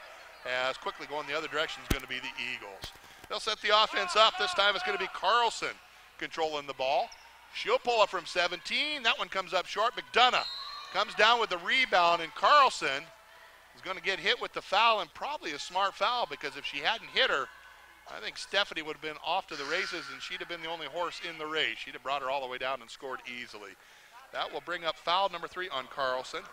A: As quickly going the other direction is going to be the Eagles. They'll set the offense up. This time it's going to be Carlson controlling the ball. She'll pull up from 17. That one comes up short. McDonough comes down with the rebound, and Carlson is going to get hit with the foul, and probably a smart foul, because if she hadn't hit her, I think Stephanie would have been off to the races, and she'd have been the only horse in the race. She'd have brought her all the way down and scored easily. That will bring up foul number 3 on Carlson,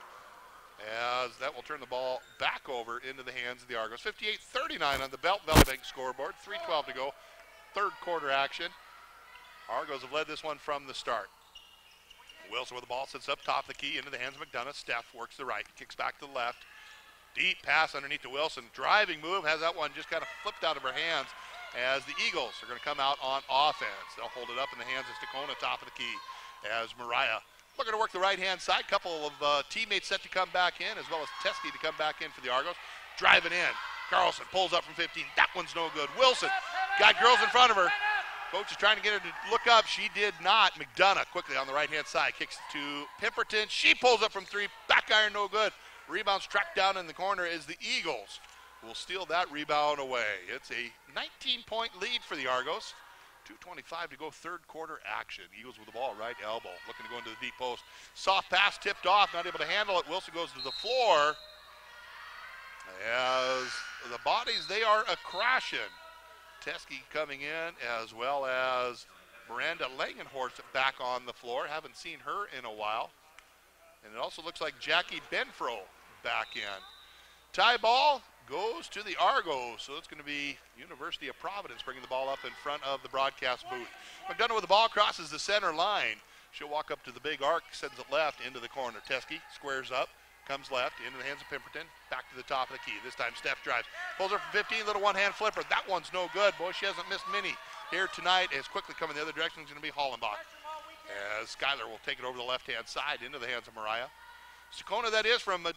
A: as that will turn the ball back over into the hands of the Argos. 58-39 on the Belt Valley Bank scoreboard. 3:12 to go. Third quarter action. Argos have led this one from the start. Wilson with the ball, sits up top of the key into the hands of McDonough. Steph works the right, kicks back to the left. Deep pass underneath to Wilson. Driving move, has that one just kind of flipped out of her hands as the Eagles are going to come out on offense. They'll hold it up in the hands of Stakona, top of the key, as Mariah looking to work the right-hand side. Couple of teammates set to come back in, as well as Teskey to come back in for the Argos. Driving in. Carlson pulls up from 15. That one's no good. Wilson got girls in front of her. Coach is trying to get her to look up. She did not. McDonough quickly on the right-hand side. Kicks it to Pemberton. She pulls up from 3. Back iron, no good. Rebound's tracked down in the corner as the Eagles will steal that rebound away. It's a 19-point lead for the Argos. 2:25 to go, third quarter action. Eagles with the ball, right elbow. Looking to go into the deep post. Soft pass tipped off, not able to handle it. Wilson goes to the floor. As the bodies, they are a-crashing. Teskey coming in, as well as Miranda Langenhorst back on the floor. Haven't seen her in a while. And it also looks like Jackie Benfro back in. Tie ball goes to the Argos, so it's going to be University of Providence bringing the ball up in front of the broadcast booth. McDonough with the ball, crosses the center line. She'll walk up to the big arc, sends it left into the corner. Teskey squares up, comes left, into the hands of Pemberton, back to the top of the key. This time Steph drives, pulls her from 15, little one-hand flipper. That one's no good. Boy, she hasn't missed many here tonight. As quickly coming the other direction is going to be Hollenbach. As Skyler will take it over the left-hand side into the hands of Mariah. Stakona, that is, from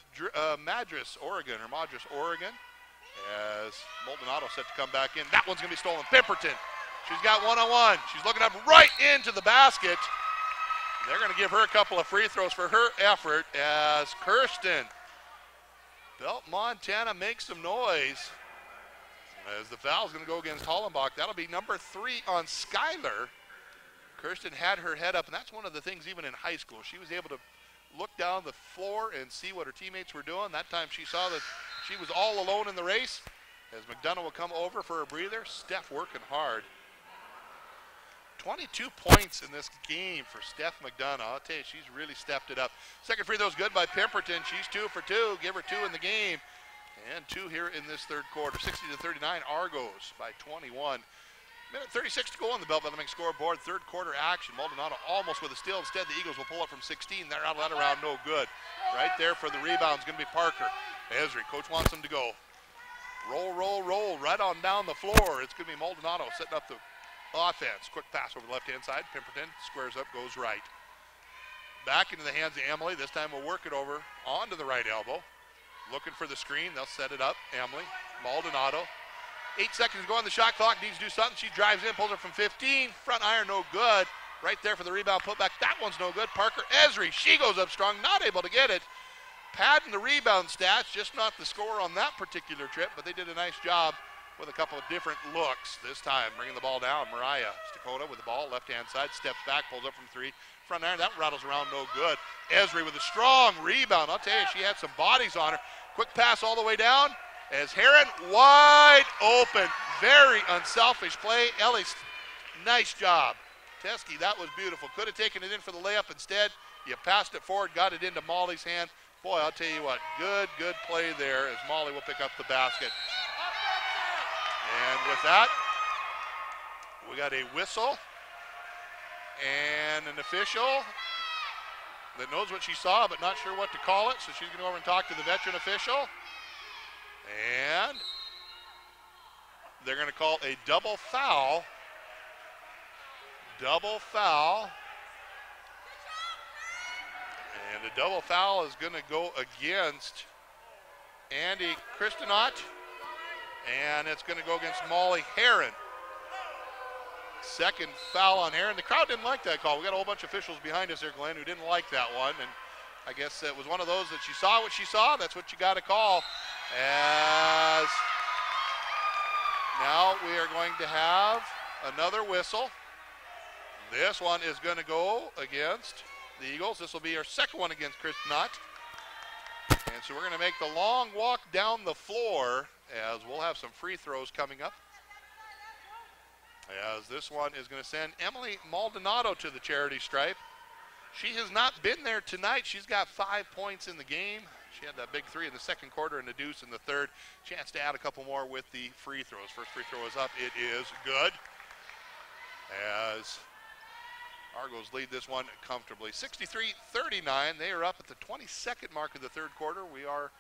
A: Madras, Oregon, as Maldonado set to come back in. That one's going to be stolen. Pemberton, she's got one-on-one. She's looking up right into the basket. They're going to give her a couple of free throws for her effort as Kirsten, Belt, Montana, makes some noise. As the foul's going to go against Hollenbach. That'll be number 3 on Skyler. Kirsten had her head up, and that's one of the things even in high school. She was able to look down the floor and see what her teammates were doing. That time she saw that she was all alone in the race. As McDonough will come over for a breather. Steph working hard. 22 points in this game for Steph McDonough. I'll tell you, she's really stepped it up. Second free throw is good by Pemberton. She's 2 for 2. Give her 2 in the game. And 2 here in this third quarter. 60-39, Argos by 21. Minute 36 to go on the Bell Bellamy scoreboard. Third quarter action. Maldonado almost with a steal. Instead, the Eagles will pull up from 16. They're out of that around, no good. Right there for the rebound is going to be Parker. Esri, coach wants them to go. Roll, roll, roll, right on down the floor. It's going to be Maldonado setting up the offense. Quick pass over the left-hand side. Pemberton squares up, goes right. Back into the hands of Emily. This time we'll work it over onto the right elbow. Looking for the screen. They'll set it up. Emily, Maldonado. 8 seconds to go on the shot clock. Needs to do something. She drives in, pulls it from 15. Front iron, no good. Right there for the rebound putback. That one's no good. Parker Esri, she goes up strong, not able to get it. Padding the rebound stats, just not the score on that particular trip, but they did a nice job with a couple of different looks. This time, bringing the ball down. Mariah Stakota with the ball, left-hand side, steps back, pulls up from 3. Front iron, that rattles around, no good. Esri with a strong rebound. I'll tell you, she had some bodies on her. Quick pass all the way down. As Heron wide open. Very unselfish play. Ellie, nice job. Teskey, that was beautiful. Could have taken it in for the layup. Instead, you passed it forward, got it into Molly's hand. Boy, I'll tell you what, good play there as Molly will pick up the basket. And with that, we got a whistle and an official that knows what she saw but not sure what to call it. So she's going to go over and talk to the veteran official. And they're going to call a double foul. Double foul. And the double foul is going to go against Andy Christenot. And it's going to go against Molly Heron. Second foul on Heron. The crowd didn't like that call. We got a whole bunch of officials behind us here, Glenn, who didn't like that one. And I guess it was one of those that she saw what she saw. That's what you got to call. As now we are going to have another whistle. This one is going to go against the Eagles. This will be our second one against Christenot. And so we're going to make the long walk down the floor as we'll have some free throws coming up. As this one is going to send Emily Maldonado to the charity stripe. She has not been there tonight. She's got 5 points in the game. She had that big 3 in the second quarter and a deuce in the third. Chance to add a couple more with the free throws. First free throw is up. It is good. As Argos lead this one comfortably. 63-39. They are up at the 22nd mark of the third quarter. We are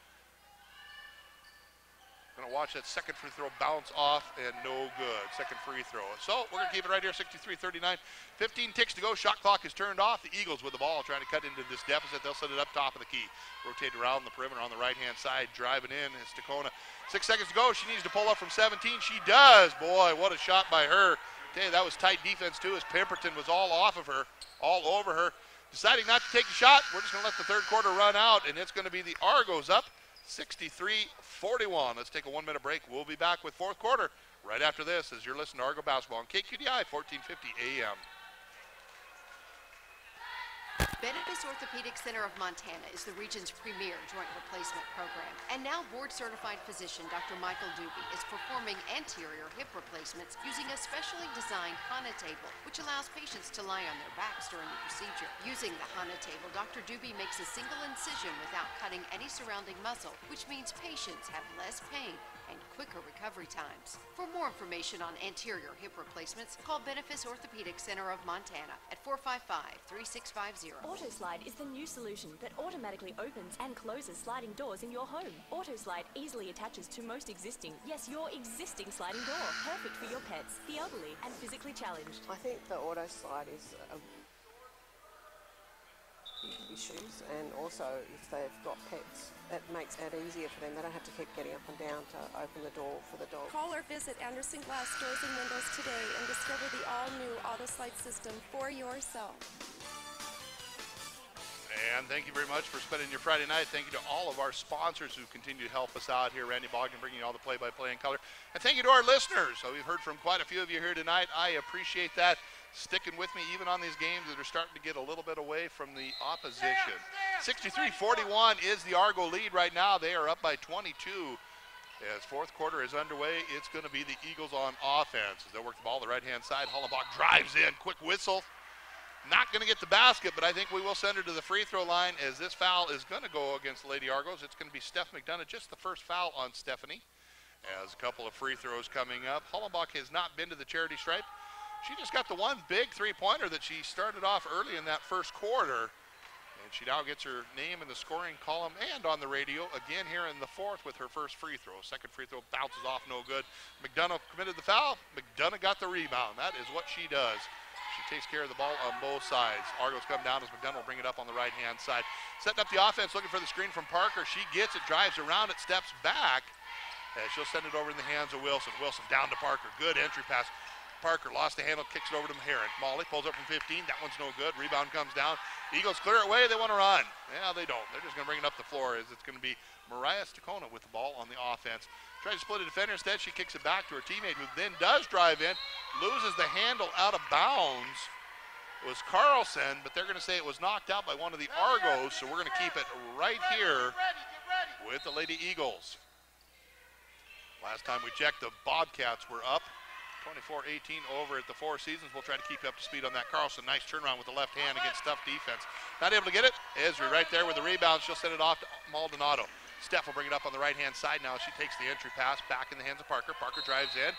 A: going to watch that second free throw bounce off and no good. Second free throw. So we're going to keep it right here, 63-39. 15 ticks to go. Shot clock is turned off. The Eagles with the ball trying to cut into this deficit. They'll set it up top of the key. Rotate around the perimeter on the right-hand side. Driving in is Stakona. 6 seconds to go. She needs to pull up from 17. She does. Boy, what a shot by her. Tell you, that was tight defense too as Pemberton was all off of her, all over her. Deciding not to take the shot. We're just going to let the third quarter run out, and it's going to be the Argos up 63-41. Let's take a 1 minute break. We'll be back with fourth quarter right after this as you're listening to Argo Basketball on KQDI 1450 AM.
M: Benefis Orthopedic Center of Montana is the region's premier joint replacement program. And now board-certified physician Dr. Michael Doobie is performing anterior hip replacements using a specially designed HANA table, which allows patients to lie on their backs during the procedure. Using the HANA table, Dr. Doobie makes a single incision without cutting any surrounding muscle, which means patients have less pain and quicker recovery times. For more information on anterior hip replacements, call Benefis Orthopedic Center of Montana at 455-3650.
N: AutoSlide is the new solution that automatically opens and closes sliding doors in your home. AutoSlide easily attaches to most existing, yes, your existing sliding door. Perfect for your pets, the elderly, and physically challenged.
O: I think the AutoSlide is issues, and also if they've got pets, it makes it easier for them. They don't have to keep getting up and down to open the door for the dog.
P: Call or visit Anderson Glass Doors and Windows today and discover the all-new AutoSlide system for yourself.
A: And thank you very much for spending your Friday night. Thank you to all of our sponsors who continue to help us out here. Randy Bogdan bringing you all the play-by-play in color. And thank you to our listeners. So we've heard from quite a few of you here tonight. I appreciate that. Sticking with me even on these games that are starting to get a little bit away from the opposition. 63-41 is the Argo lead right now. They are up by 22 As fourth quarter is underway, it's going to be the Eagles on offense. As they'll work the ball the right-hand side. Hollenbach drives in, quick whistle. Not going to get the basket, but I think we will send her to the free throw line as this foul is going to go against Lady Argos. It's going to be Steph McDonough, just the first foul on Stephanie. As a couple of free throws coming up. Hollenbach has not been to the charity stripe. She just got the one big three-pointer that she started off early in that first quarter. And she now gets her name in the scoring column and on the radio again here in the fourth with her first free throw. Second free throw bounces off, no good. McDonough committed the foul. McDonough got the rebound. That is what she does. She takes care of the ball on both sides. Argos come down as McDonough will bring it up on the right-hand side. Setting up the offense, looking for the screen from Parker. She gets it, drives around it, steps back. As she'll send it over in the hands of Wilson. Wilson down to Parker. Good entry pass. Parker lost the handle, kicks it over to Heron. Molly pulls up from 15. That one's no good. Rebound comes down. Eagles clear it away. They want to run. Yeah, they don't. They're just going to bring it up the floor as it's going to be Mariah Stakona with the ball on the offense. Tries to split a defender. Instead, she kicks it back to her teammate, who then does drive in. Loses the handle out of bounds. It was Carlson, but they're going to say it was knocked out by one of the Argos, so we're going to keep it right here with the Lady Eagles. Last time we checked, the Bobcats were up 24-18 over at the Four Seasons. We'll try to keep you up to speed on that. Carlson, nice turnaround with the left hand against tough defense. Not able to get it. Esri right there with the rebound. She'll send it off to Maldonado. Steph will bring it up on the right-hand side now. She takes the entry pass back in the hands of Parker. Parker drives in.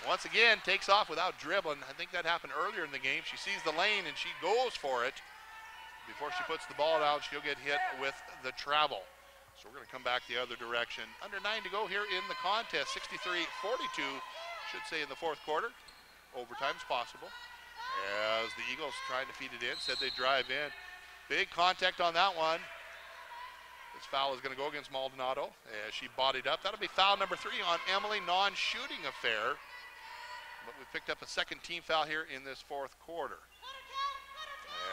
A: Once again, takes off without dribbling. I think that happened earlier in the game. She sees the lane and she goes for it. Before she puts the ball down, she'll get hit with the travel. So we're going to come back the other direction. Under 9 to go here in the contest. 63-42, should say in the fourth quarter. Overtime's possible. As the Eagles trying to feed it in, said they drive in. Big contact on that one. This foul is going to go against Maldonado as she bodied up. That'll be foul number 3 on Emily, non-shooting affair. But we picked up a second team foul here in this fourth quarter.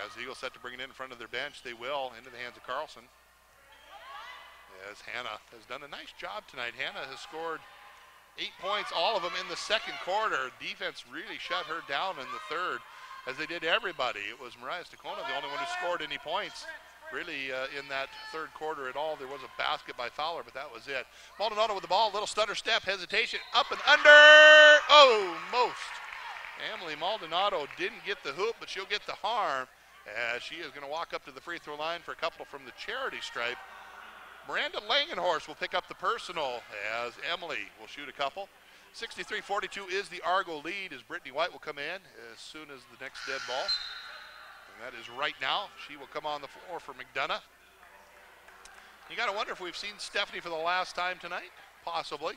A: As the Eagles set to bring it in front of their bench, they will into the hands of Carlson. As Hannah has done a nice job tonight. Hannah has scored 8 points, all of them in the second quarter. Defense really shut her down in the third, as they did everybody. It was Mariah Stakona, the only one who scored any points really in that third quarter at all. There was a basket by Fowler, but that was it. Maldonado with the ball, little stutter step, hesitation, up and under, almost. Emily Maldonado didn't get the hoop, but she'll get the harm, as she is going to walk up to the free throw line for a couple from the charity stripe. Miranda Langenhorst will pick up the personal as Emily will shoot a couple. 63-42 is the Argo lead as Brittany White will come in as soon as the next dead ball. And that is right now. She will come on the floor for McDonough. You got to wonder if we've seen Stephanie for the last time tonight. Possibly.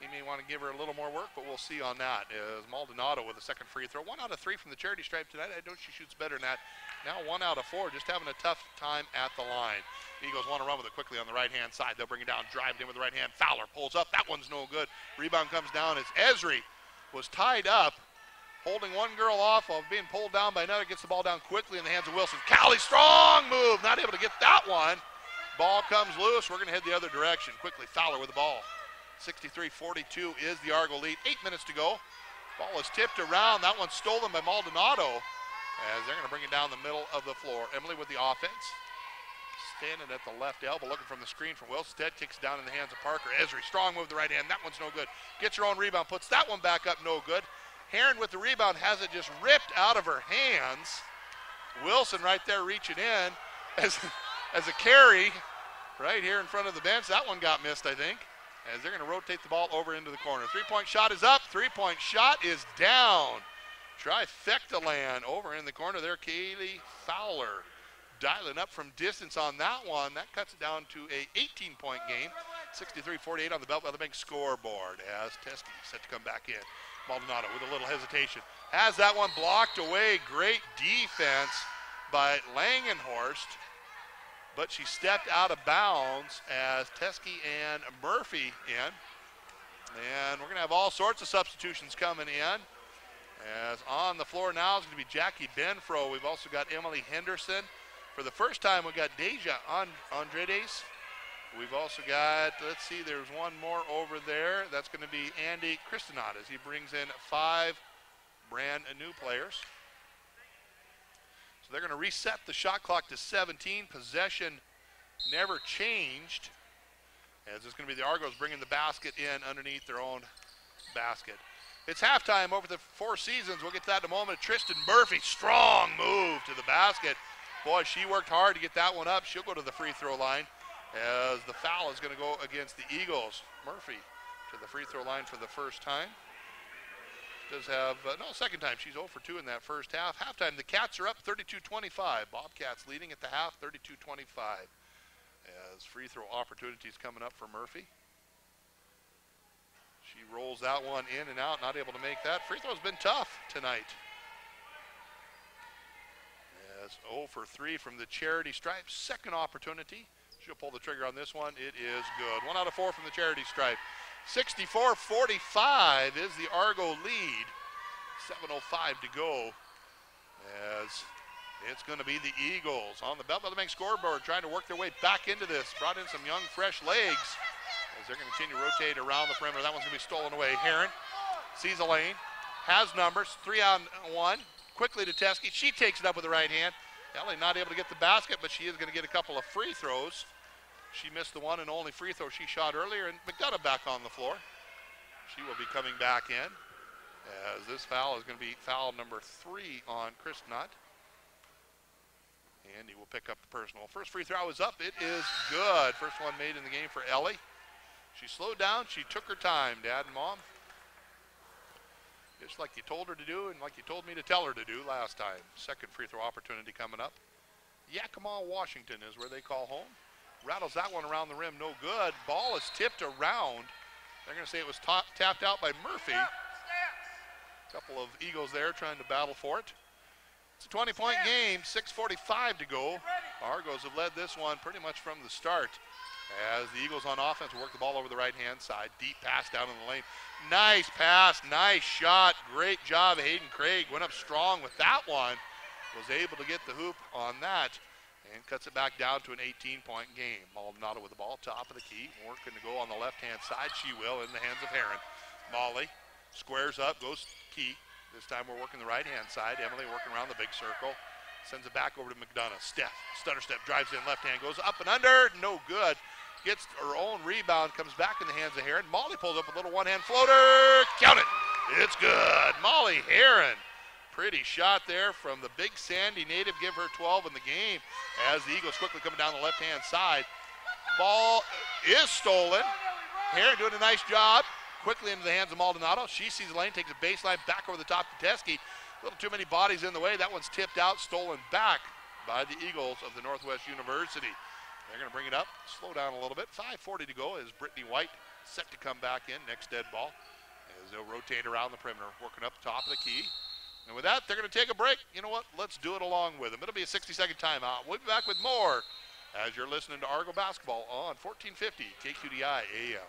A: He may want to give her a little more work, but we'll see on that. As Maldonado with a second free throw. 1 out of 3 from the charity stripe tonight. I know she shoots better than that. Now 1 out of 4, just having a tough time at the line. The Eagles want to run with it quickly on the right-hand side. They'll bring it down, drive it in with the right hand. Fowler pulls up. That one's no good. Rebound comes down as Esri was tied up, holding one girl off of being pulled down by another. Gets the ball down quickly in the hands of Wilson. Callie, strong move. Not able to get that one. Ball comes loose. We're going to head the other direction. Quickly, Fowler with the ball. 63-42 is the Argo lead. 8 minutes to go. Ball is tipped around. That one's stolen by Maldonado as they're going to bring it down the middle of the floor. Emily with the offense. Standing at the left elbow, looking from the screen from Wilson. Ted kicks down in the hands of Parker. Esri, strong move with the right hand. That one's no good. Gets her own rebound, puts that one back up, no good. Heron with the rebound has it just ripped out of her hands. Wilson right there reaching in as a carry right here in front of the bench. That one got missed, I think, as they're going to rotate the ball over into the corner. Three-point shot is up. Three-point shot is down. Trifecta land over in the corner there. Kaylee Fowler dialing up from distance on that one. That cuts it down to a 18-point game. 63-48 on the Belt Weather Bank scoreboard as Teskey set to come back in. Maldonado with a little hesitation. Has that one blocked away. Great defense by Langenhorst. But she stepped out of bounds as Teskey and Murphy in. And we're going to have all sorts of substitutions coming in. As on the floor now is going to be Jackie Benfro. We've also got Emily Henderson. For the first time, we've got Deja Andredes. We've also got, let's see, there's one more over there. That's going to be Andy Christenot as he brings in 5 brand new players. So they're going to reset the shot clock to 17. Possession never changed As it's going to be the Argos bringing the basket in underneath their own basket. It's halftime over the Four Seasons. We'll get to that in a moment. Tristan Murphy, strong move to the basket. Boy, she worked hard to get that one up. She'll go to the free throw line as the foul is going to go against the Eagles. Murphy to the free throw line for the first time. Does have, second time. She's 0 for 2 in that first half. Halftime, the Cats are up 32-25. Bobcats leading at the half, 32-25. As free throw opportunities coming up for Murphy. She rolls that one in and out, not able to make that. Free throw's been tough tonight. As 0 for 3 from the charity stripe. Second opportunity. She'll pull the trigger on this one. It is good. 1 out of 4 from the charity stripe. 64-45 is the Argo lead. 7:05 to go. As it's going to be the Eagles on the Bell Bank scoreboard trying to work their way back into this. Brought in some young, fresh legs as they're going to continue to rotate around the perimeter. That one's going to be stolen away. Heron sees a lane, has numbers, 3-on-1. Quickly to Teskey. She takes it up with the right hand. Ellie not able to get the basket, but she is going to get a couple of free throws. She missed the one and only free throw she shot earlier, and McDonough back on the floor. She will be coming back in as this foul is going to be foul number 3 on Chris Nutt. And he will pick up the personal. First free throw is up. It is good. First one made in the game for Ellie. She slowed down. She took her time, Dad and Mom. Just like you told her to do and like you told me to tell her to do last time. Second free throw opportunity coming up. Yakima, Washington is where they call home. Rattles that one around the rim, no good. Ball is tipped around. They're going to say it was tapped out by Murphy. A couple of Eagles there trying to battle for it. It's a 20-point game, 6:45 to go. Argos have led this one pretty much from the start. As the Eagles on offense work the ball over the right-hand side. Deep pass down in the lane. Nice pass, nice shot. Great job, Hayden Craig. Went up strong with that one. Was able to get the hoop on that. And cuts it back down to an 18-point game. Maldonado with the ball, top of the key. Working to go on the left-hand side. She will in the hands of Heron. Molly squares up, goes key. This time we're working the right-hand side. Emily working around the big circle. Sends it back over to McDonough. Steph, stutter step, drives in left hand, goes up and under. No good. Gets her own rebound, comes back in the hands of Heron. Molly pulls up a little one-hand floater. Count it. It's good. Molly Heron. Pretty shot there from the big Sandy native. Give her 12 in the game as the Eagles quickly coming down the left-hand side. Ball is stolen. Heron doing a nice job. Quickly into the hands of Maldonado. She sees the lane, takes a baseline back over the top to Teskey. A little too many bodies in the way. That one's tipped out, stolen back by the Eagles of the Northwest University. They're going to bring it up, slow down a little bit. 5:40 to go as Brittany White set to come back in. Next dead ball as they'll rotate around the perimeter, working up top of the key. And with that, they're going to take a break. You know what? Let's do it along with them. It'll be a 60-second timeout. We'll be back with more as you're listening to Argo Basketball on 1450 KQDI AM.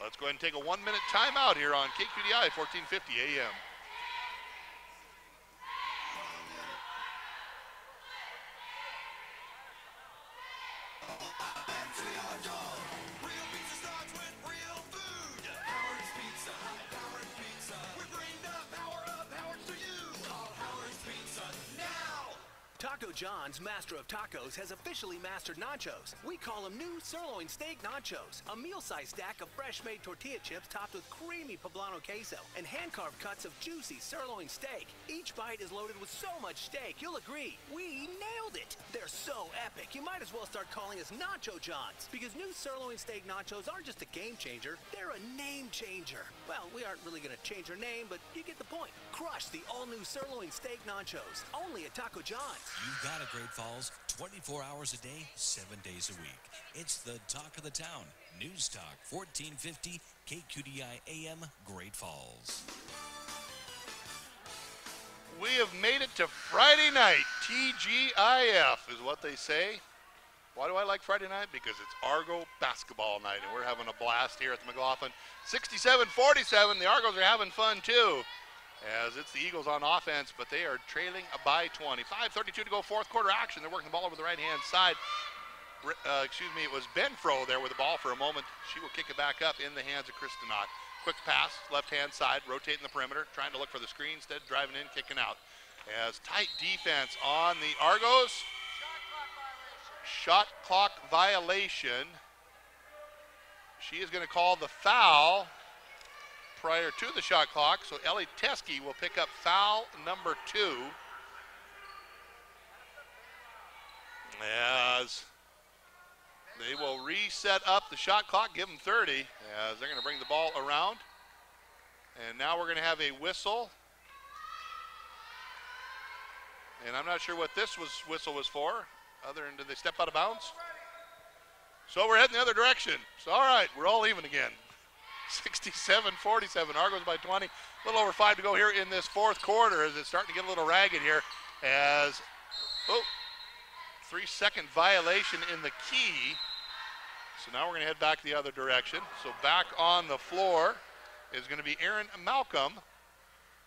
A: Let's go ahead and take a 1-minute timeout here on KQDI 1450 AM.
G: Taco John's Master of Tacos has officially mastered nachos. We call them new sirloin steak nachos. A meal-sized stack of fresh-made tortilla chips topped with creamy poblano queso and hand-carved cuts of juicy sirloin steak. Each bite is loaded with so much steak, you'll agree, we nailed it. They're so epic, you might as well start calling us Nacho Johns, because new sirloin steak nachos aren't just a game changer, they're a name changer. Well, we aren't really going to change our name, but you get the point. Crush the all-new sirloin steak nachos, only at Taco John's.
F: You've got it, Great Falls. 24 hours a day, 7 days a week. It's the talk of the town. News Talk 1450 KQDI AM, Great Falls.
A: We have made it to Friday night. TGIF is what they say. Why do I like Friday night? Because it's Argo basketball night, and we're having a blast here at the McLaughlin. 67-47. The Argos are having fun, too, as it's the Eagles on offense, but they are trailing by 20. 5:32 to go, fourth quarter action. They're working the ball over the right-hand side. It was Benfro there with the ball for a moment. She will kick it back up in the hands of Kristinot. Quick pass, left-hand side, rotating the perimeter, trying to look for the screen, instead driving in, kicking out. As tight defense on the Argos. Shot clock violation. She is going to call the foul prior to the shot clock, so Ellie Teskey will pick up foul number 2. As they will reset up the shot clock, give them 30, as they're going to bring the ball around. And now we're going to have a whistle. And I'm not sure what this whistle was for, other than did they step out of bounds? So we're heading the other direction. So all right, we're all even again. 67-47, Argos by 20. A little over 5 to go here in this fourth quarter as it's starting to get a little ragged here as, 3-second violation in the key. So now we're going to head back the other direction. So back on the floor is going to be Erin Malcolm,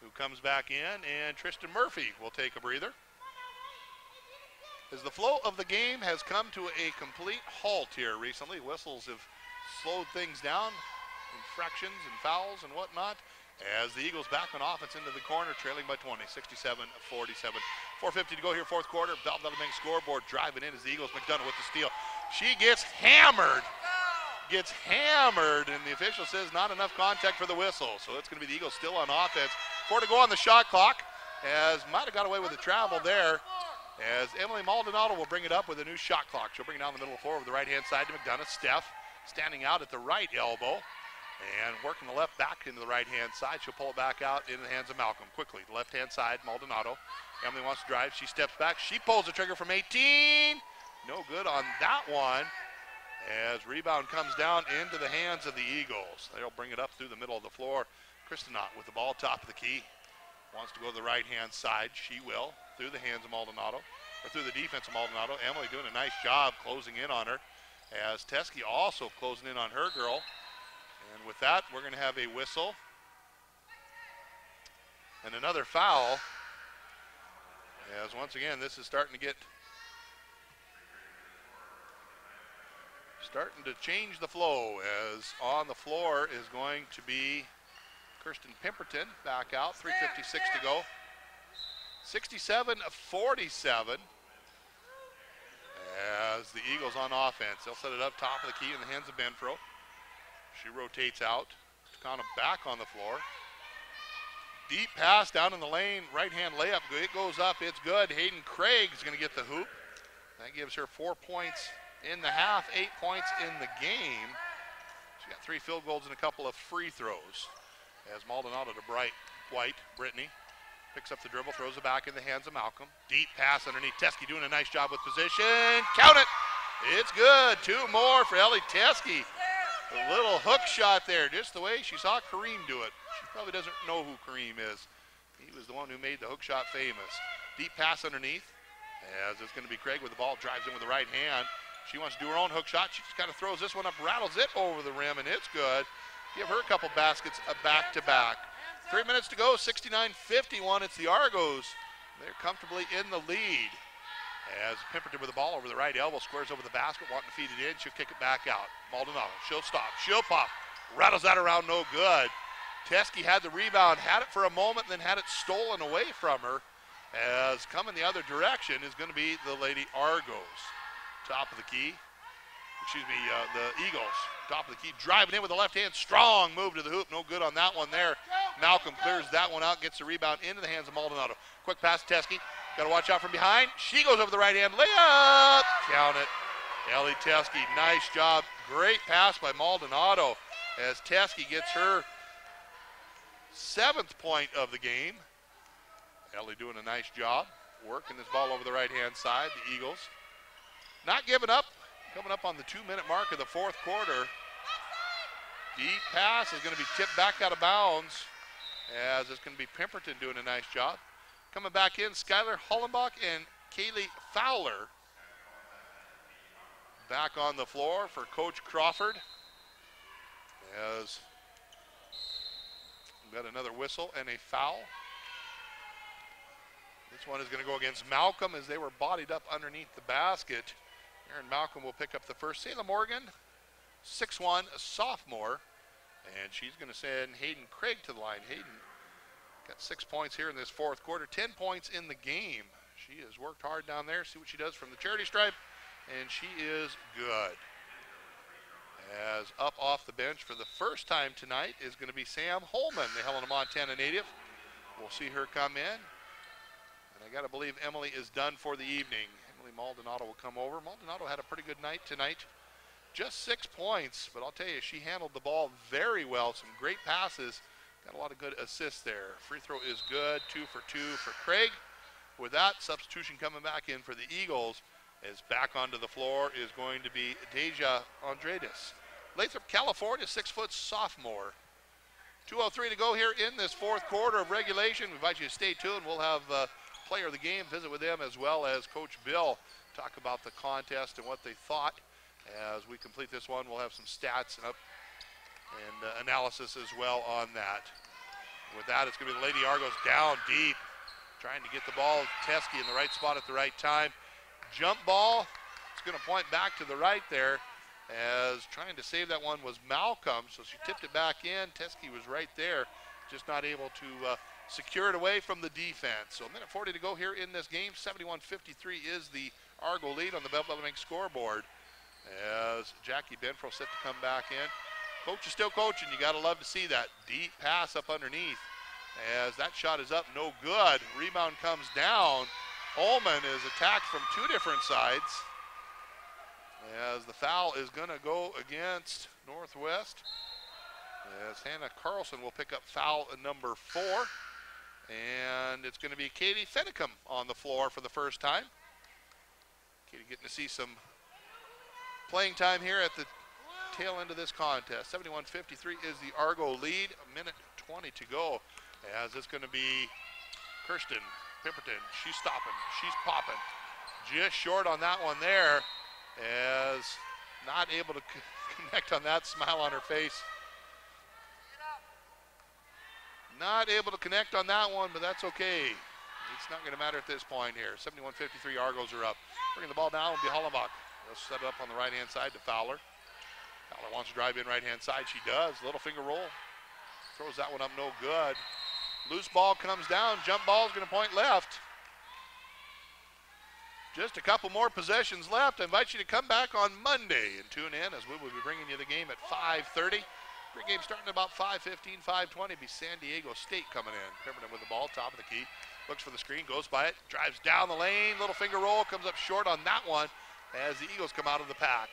A: who comes back in, and Tristan Murphy will take a breather. As the flow of the game has come to a complete halt here recently, whistles have slowed things down, infractions and fouls and whatnot, as the Eagles back on offense into the corner, trailing by 20, 67-47. 4:50 to go here, fourth quarter. Bell-Bellamy scoreboard driving in as the Eagles. McDonough with the steal. She gets hammered. And the official says not enough contact for the whistle. So it's going to be the Eagles still on offense. 4 to go on the shot clock, as might have got away with the travel there, as Emily Maldonado will bring it up with a new shot clock. She'll bring it down the middle of the floor with the right-hand side to McDonough. Steph standing out at the right elbow and working the left back into the right-hand side. She'll pull it back out into the hands of Malcolm. Quickly, the left-hand side, Maldonado. Emily wants to drive. She steps back. She pulls the trigger from 18. No good on that one, as rebound comes down into the hands of the Eagles. They'll bring it up through the middle of the floor. Kristinot with the ball top of the key. Wants to go to the right-hand side. She will, through the hands of Maldonado, or through the defense of Maldonado. Emily doing a nice job closing in on her, as Teskey also closing in on her girl. And with that, we're going to have a whistle and another foul, as once again, this is starting to change the flow, as on the floor is going to be Kirsten Pemberton back out, 3:56 to go. 67-47, as the Eagles on offense. They'll set it up top of the key in the hands of Benfro. She rotates out, kind of back on the floor. Deep pass down in the lane, right-hand layup. It goes up, it's good. Hayden Craig's going to get the hoop. That gives her 4 points in the half, 8 points in the game. She got 3 field goals and a couple of free throws. As Maldonado to White, Brittany picks up the dribble, throws it back in the hands of Malcolm. Deep pass underneath. Teskey doing a nice job with position. Count it. It's good. 2 more for Ellie Teskey. A little hook shot there, just the way she saw Kareem do it. She probably doesn't know who Kareem is. He was the one who made the hook shot famous. Deep pass underneath, as it's going to be Craig with the ball, drives in with the right hand. She wants to do her own hook shot. She just kind of throws this one up, rattles it over the rim, and it's good. Give her a couple baskets back-to-back. 3 minutes to go, 69-51. It's the Argos. They're comfortably in the lead. As Pemberton with the ball over the right elbow, squares over the basket, wanting to feed it in. She'll kick it back out. Maldonado, she'll stop, she'll pop. Rattles that around, no good. Teskey had the rebound, had it for a moment, then had it stolen away from her. As coming the other direction is going to be the Lady Argos. Top of the key. The Eagles. Top of the key, driving in with the left hand. Strong move to the hoop. No good on that one there. Malcolm clears that one out, gets the rebound into the hands of Maldonado. Quick pass to Teskey. Got to watch out from behind. She goes over the right hand. Layup. Count it. Ellie Teskey, nice job. Great pass by Maldonado, as Teskey gets her 7th point of the game. Ellie doing a nice job working this ball over the right-hand side. The Eagles not giving up, coming up on the 2-minute mark of the fourth quarter. Deep pass is going to be tipped back out of bounds, as it's going to be Pemberton doing a nice job. Coming back in, Skylar Hollenbach and Kaylee Fowler back on the floor for Coach Crawford, as we've got another whistle and a foul. This one is going to go against Malcolm, as they were bodied up underneath the basket. Aaron Malcolm will pick up the first. Sayla Morgan, 6'1", a sophomore, And she's going to send Hayden Craig to the line. Hayden got 6 points here in this fourth quarter, 10 points in the game. She has worked hard down there. See what she does from the charity stripe, and she is good. As up off the bench for the first time tonight is going to be Sam Holman, the Helena, Montana native. We'll see her come in. And I got to believe Emily is done for the evening. Emily Maldonado will come over. Maldonado had a pretty good night tonight. Just 6 points, but I'll tell you, she handled the ball very well. Some great passes. Got a lot of good assists there. Free throw is good. 2 for 2 for Craig. With that, substitution coming back in for the Eagles as back onto the floor is going to be Deja Andredes. Lathrop, California, 6-foot sophomore. 2:03 to go here in this fourth quarter of regulation. We invite you to stay tuned. We'll have player of the game visit with them as well as Coach Bill talk about the contest and what they thought. As we complete this one, we'll have some stats and analysis as well on that. With that, it's going to be the Lady Argos down deep, trying to get the ball. Teskey in the right spot at the right time. Jump ball. It's going to point back to the right there, as trying to save that one was Malcolm, so she tipped it back in. Teskey was right there, just not able to secure it away from the defense. So a minute 40 to go here in this game. 71-53 is the Argo lead on the Bell Bank scoreboard, as Jackie Benfro set to come back in. Coach is still coaching. You got to love to see that. Deep pass up underneath, as that shot is up, no good. Rebound comes down. Holman is attacked from two different sides, as the foul is going to go against Northwest, as Hannah Carlson will pick up foul number 4, and it's going to be Katie Fennicum on the floor for the first time. Katie getting to see some playing time here at the tail end of this contest. 71-53 is the Argo lead. A minute 20 to go, as it's going to be Kirsten Pipperton. She's stopping, she's popping. Just short on that one there, as not able to connect on that. Smile on her face. Not able to connect on that one, but that's okay. It's not going to matter at this point here. 71-53 Argos are up. Bringing the ball down will be Hollenbach. They'll set it up on the right-hand side to Fowler. Fowler wants to drive in right-hand side. She does. Little finger roll. Throws that one up, no good. Loose ball comes down. Jump ball is going to point left. Just a couple more possessions left. I invite you to come back on Monday and tune in, as we will be bringing you the game at 5:30. Pre-game starting at about 5:15, 5:20. Be San Diego State coming in. Pemberton with the ball, top of the key. Looks for the screen, goes by it, drives down the lane. Little finger roll, comes up short on that one as the Eagles come out of the pack.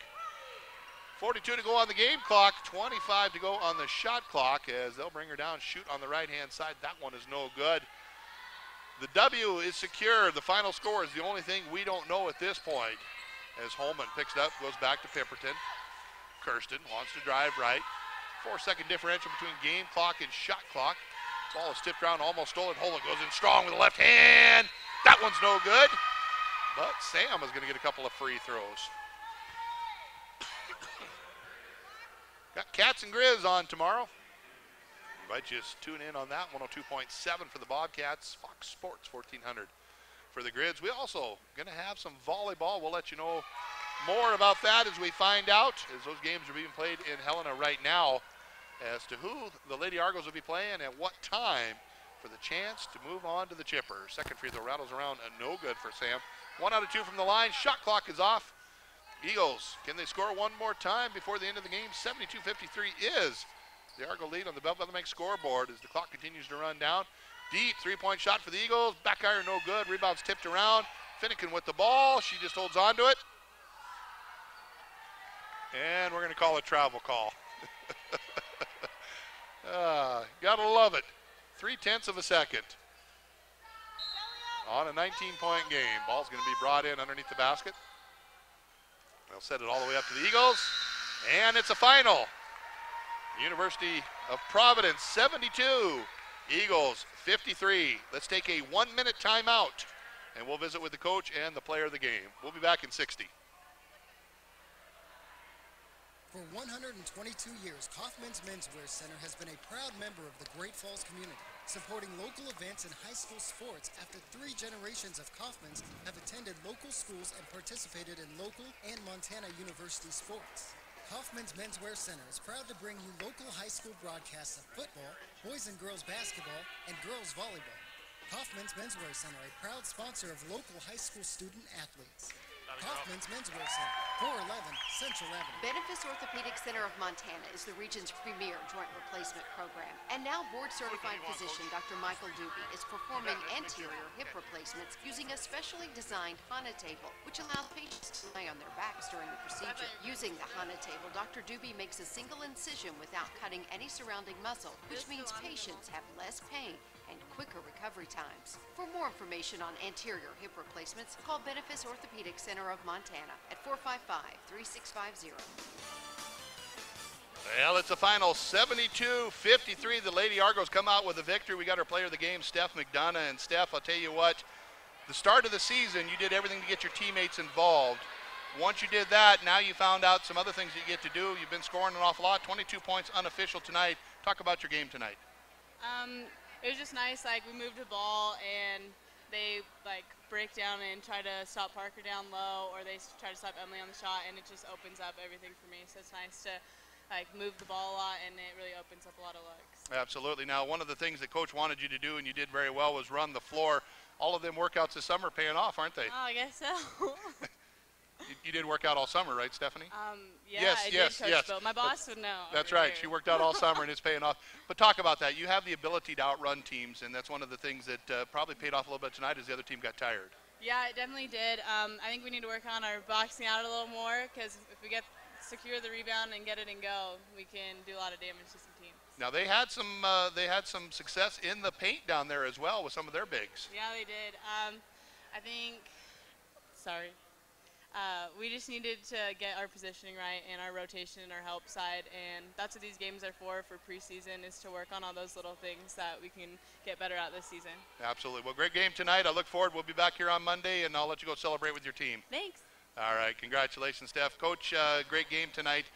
A: 42 to go on the game clock, 25 to go on the shot clock, as they'll bring her down, shoot on the right-hand side. That one is no good. The W is secure. The final score is the only thing we don't know at this point, as Holman picks it up, goes back to Pipperton. Kirsten wants to drive right. 4-second differential between game clock and shot clock. Ball is tipped around, almost stolen. Holman goes in strong with the left hand. That one's no good, but Sam is going to get a couple of free throws. Got Cats and Grizz on tomorrow. Invite you to tune in on that. 102.7 for the Bobcats, Fox Sports 1400 for the Grizz. We also going to have some volleyball. We'll let you know more about that as we find out, as those games are being played in Helena right now, as to who the Lady Argos will be playing at what time for the chance to move on to the chipper. Second free throw rattles around and no good for Sam. 1 out of 2 from the line. Shot clock is off. Eagles, can they score one more time before the end of the game? 72-53 is the Argo lead on the Bell Bank scoreboard as the clock continues to run down. Deep three-point shot for the Eagles. Back iron, no good. Rebound's tipped around. Finnegan with the ball. She just holds on to it. And we're going to call a travel call. Gotta love it. 0.3 of a second on a 19-point game. Ball's going to be brought in underneath the basket. They'll set it all the way up to the Eagles, and it's a final. University of Providence 72, Eagles 53. Let's take a 1-minute timeout, and we'll visit with the coach and the player of the game. We'll be back in 60.
H: For 122 years, Kaufman's Menswear Center has been a proud member of the Great Falls community, supporting local events in high school sports after 3 generations of Kaufmans have attended local schools and participated in local and Montana University sports. Hoffman's Menswear Center is proud to bring you local high school broadcasts of football, boys and girls basketball, and girls volleyball. Hoffman's Menswear Center, a proud sponsor of local high school student athletes. Hoffman's Menswear Center, 411 Central Avenue.
M: Benefis Orthopedic Center of Montana is the region's premier joint replacement program. And now board-certified physician Dr. Michael Doobie is performing anterior hip replacements using a specially designed HANA table, which allows patients to lay on their backs during the procedure. Using the HANA table, Dr. Doobie makes a single incision without cutting any surrounding muscle, which means patients have less pain and quicker recovery times. For more information on anterior hip replacements, call Benefis Orthopedic Center of Montana at 455-3650.
A: Well, it's a final 72-53. The Lady Argos come out with a victory. We got our player of the game, Steph McDonough. And Steph, I'll tell you what, the start of the season, you did everything to get your teammates involved. Once you did that, now you found out some other things you get to do. You've been scoring an awful lot. 22 points unofficial tonight. Talk about your game tonight.
J: It was just nice, like we moved the ball and they like break down and try to stop Parker down low, or they try to stop Emily on the shot, and it just opens up everything for me. So it's nice to like move the ball a lot, and it really opens up a lot of looks.
A: Absolutely. Now, one of the things that Coach wanted you to do, and you did very well, was run the floor. All of them workouts this summer paying off, aren't they?
J: Oh, I guess so.
A: You did work out all summer, right, Stephanie?
J: Yeah, I did, Coach Bill. My boss would know.
A: That's right. She worked out all summer, and it's paying off. But talk about that. You have the ability to outrun teams, and that's one of the things that probably paid off a little bit tonight as the other team got tired.
J: Yeah, it definitely did. I think we need to work on our boxing out a little more, because if we secure the rebound and get it and go, we can do a lot of damage to some teams.
A: Now they had some success in the paint down there as well with some of their bigs.
J: Yeah, they did. I think. Sorry. We just needed to get our positioning right and our rotation and our help side, and that's what these games are for preseason, is to work on all those little things that we can get better at this season.
A: Absolutely. Well, great game tonight. I look forward. We'll be back here on Monday, and I'll let you go celebrate with your team.
J: Thanks.
A: All right. Congratulations, Steph. Coach, great game tonight.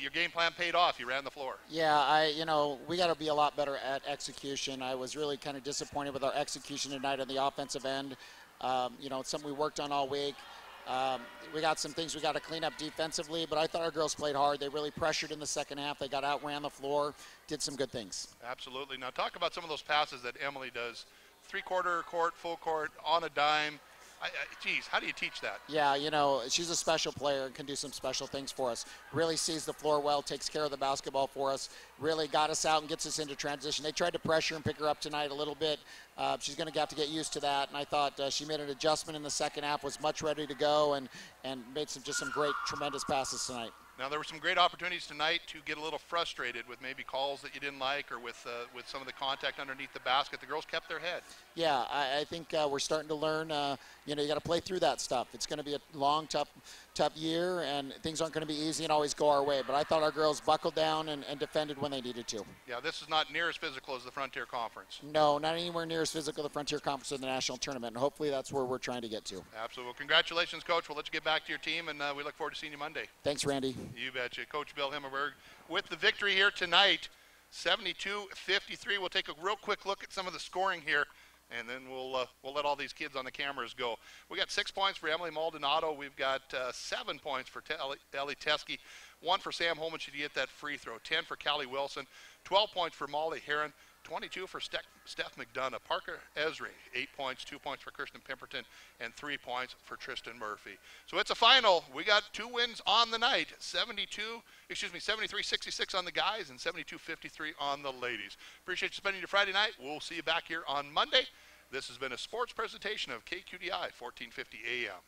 A: Your game plan paid off. You ran the floor.
Q: Yeah, we got to be a lot better at execution. I was really kind of disappointed with our execution tonight on the offensive end. It's something we worked on all week. We got some things we got to clean up defensively, but I thought our girls played hard. They really pressured in the second half. They got out, ran the floor, did some good things.
A: Absolutely. Now talk about some of those passes that Emily does. Three-quarter court, full court, on a dime. Geez, how do you teach that?
Q: Yeah, she's a special player and can do some special things for us. Really sees the floor well, takes care of the basketball for us, really got us out and gets us into transition. They tried to pressure and pick her up tonight a little bit. She's going to have to get used to that, and I thought she made an adjustment in the second half, was much ready to go, and made some great, tremendous passes tonight.
A: Now, there were some great opportunities tonight to get a little frustrated with maybe calls that you didn't like, or with some of the contact underneath the basket. The girls kept their head.
Q: Yeah, I think we're starting to learn, you got to play through that stuff. It's going to be a long, tough year, and things aren't going to be easy and always go our way. But I thought our girls buckled down and defended when they needed to.
A: Yeah, this is not near as physical as the Frontier Conference.
Q: No, not anywhere near as physical as the Frontier Conference or the national tournament, and hopefully that's where we're trying to get to.
A: Absolutely. Well, congratulations, Coach. We'll let you get back to your team, and we look forward to seeing you Monday.
Q: Thanks, Randy.
A: You betcha. Coach Bill Himmelberg with the victory here tonight, 72-53. We'll take a real quick look at some of the scoring here, and then we'll let all these kids on the cameras go. We got 6 points for Emily Maldonado. We've got 7 points for Ellie Teskey, 1 for Sam Holman. She get that free throw. 10 for Callie Wilson. 12 points for Molly Heron. 22 for Steph McDonough. Parker Esri, 8 points, 2 points for Kirsten Pemberton, and 3 points for Tristan Murphy. So it's a final. We got 2 wins on the night, 73-66 on the guys and 72-53 on the ladies. Appreciate you spending your Friday night. We'll see you back here on Monday. This has been a sports presentation of KQDI 1450 AM.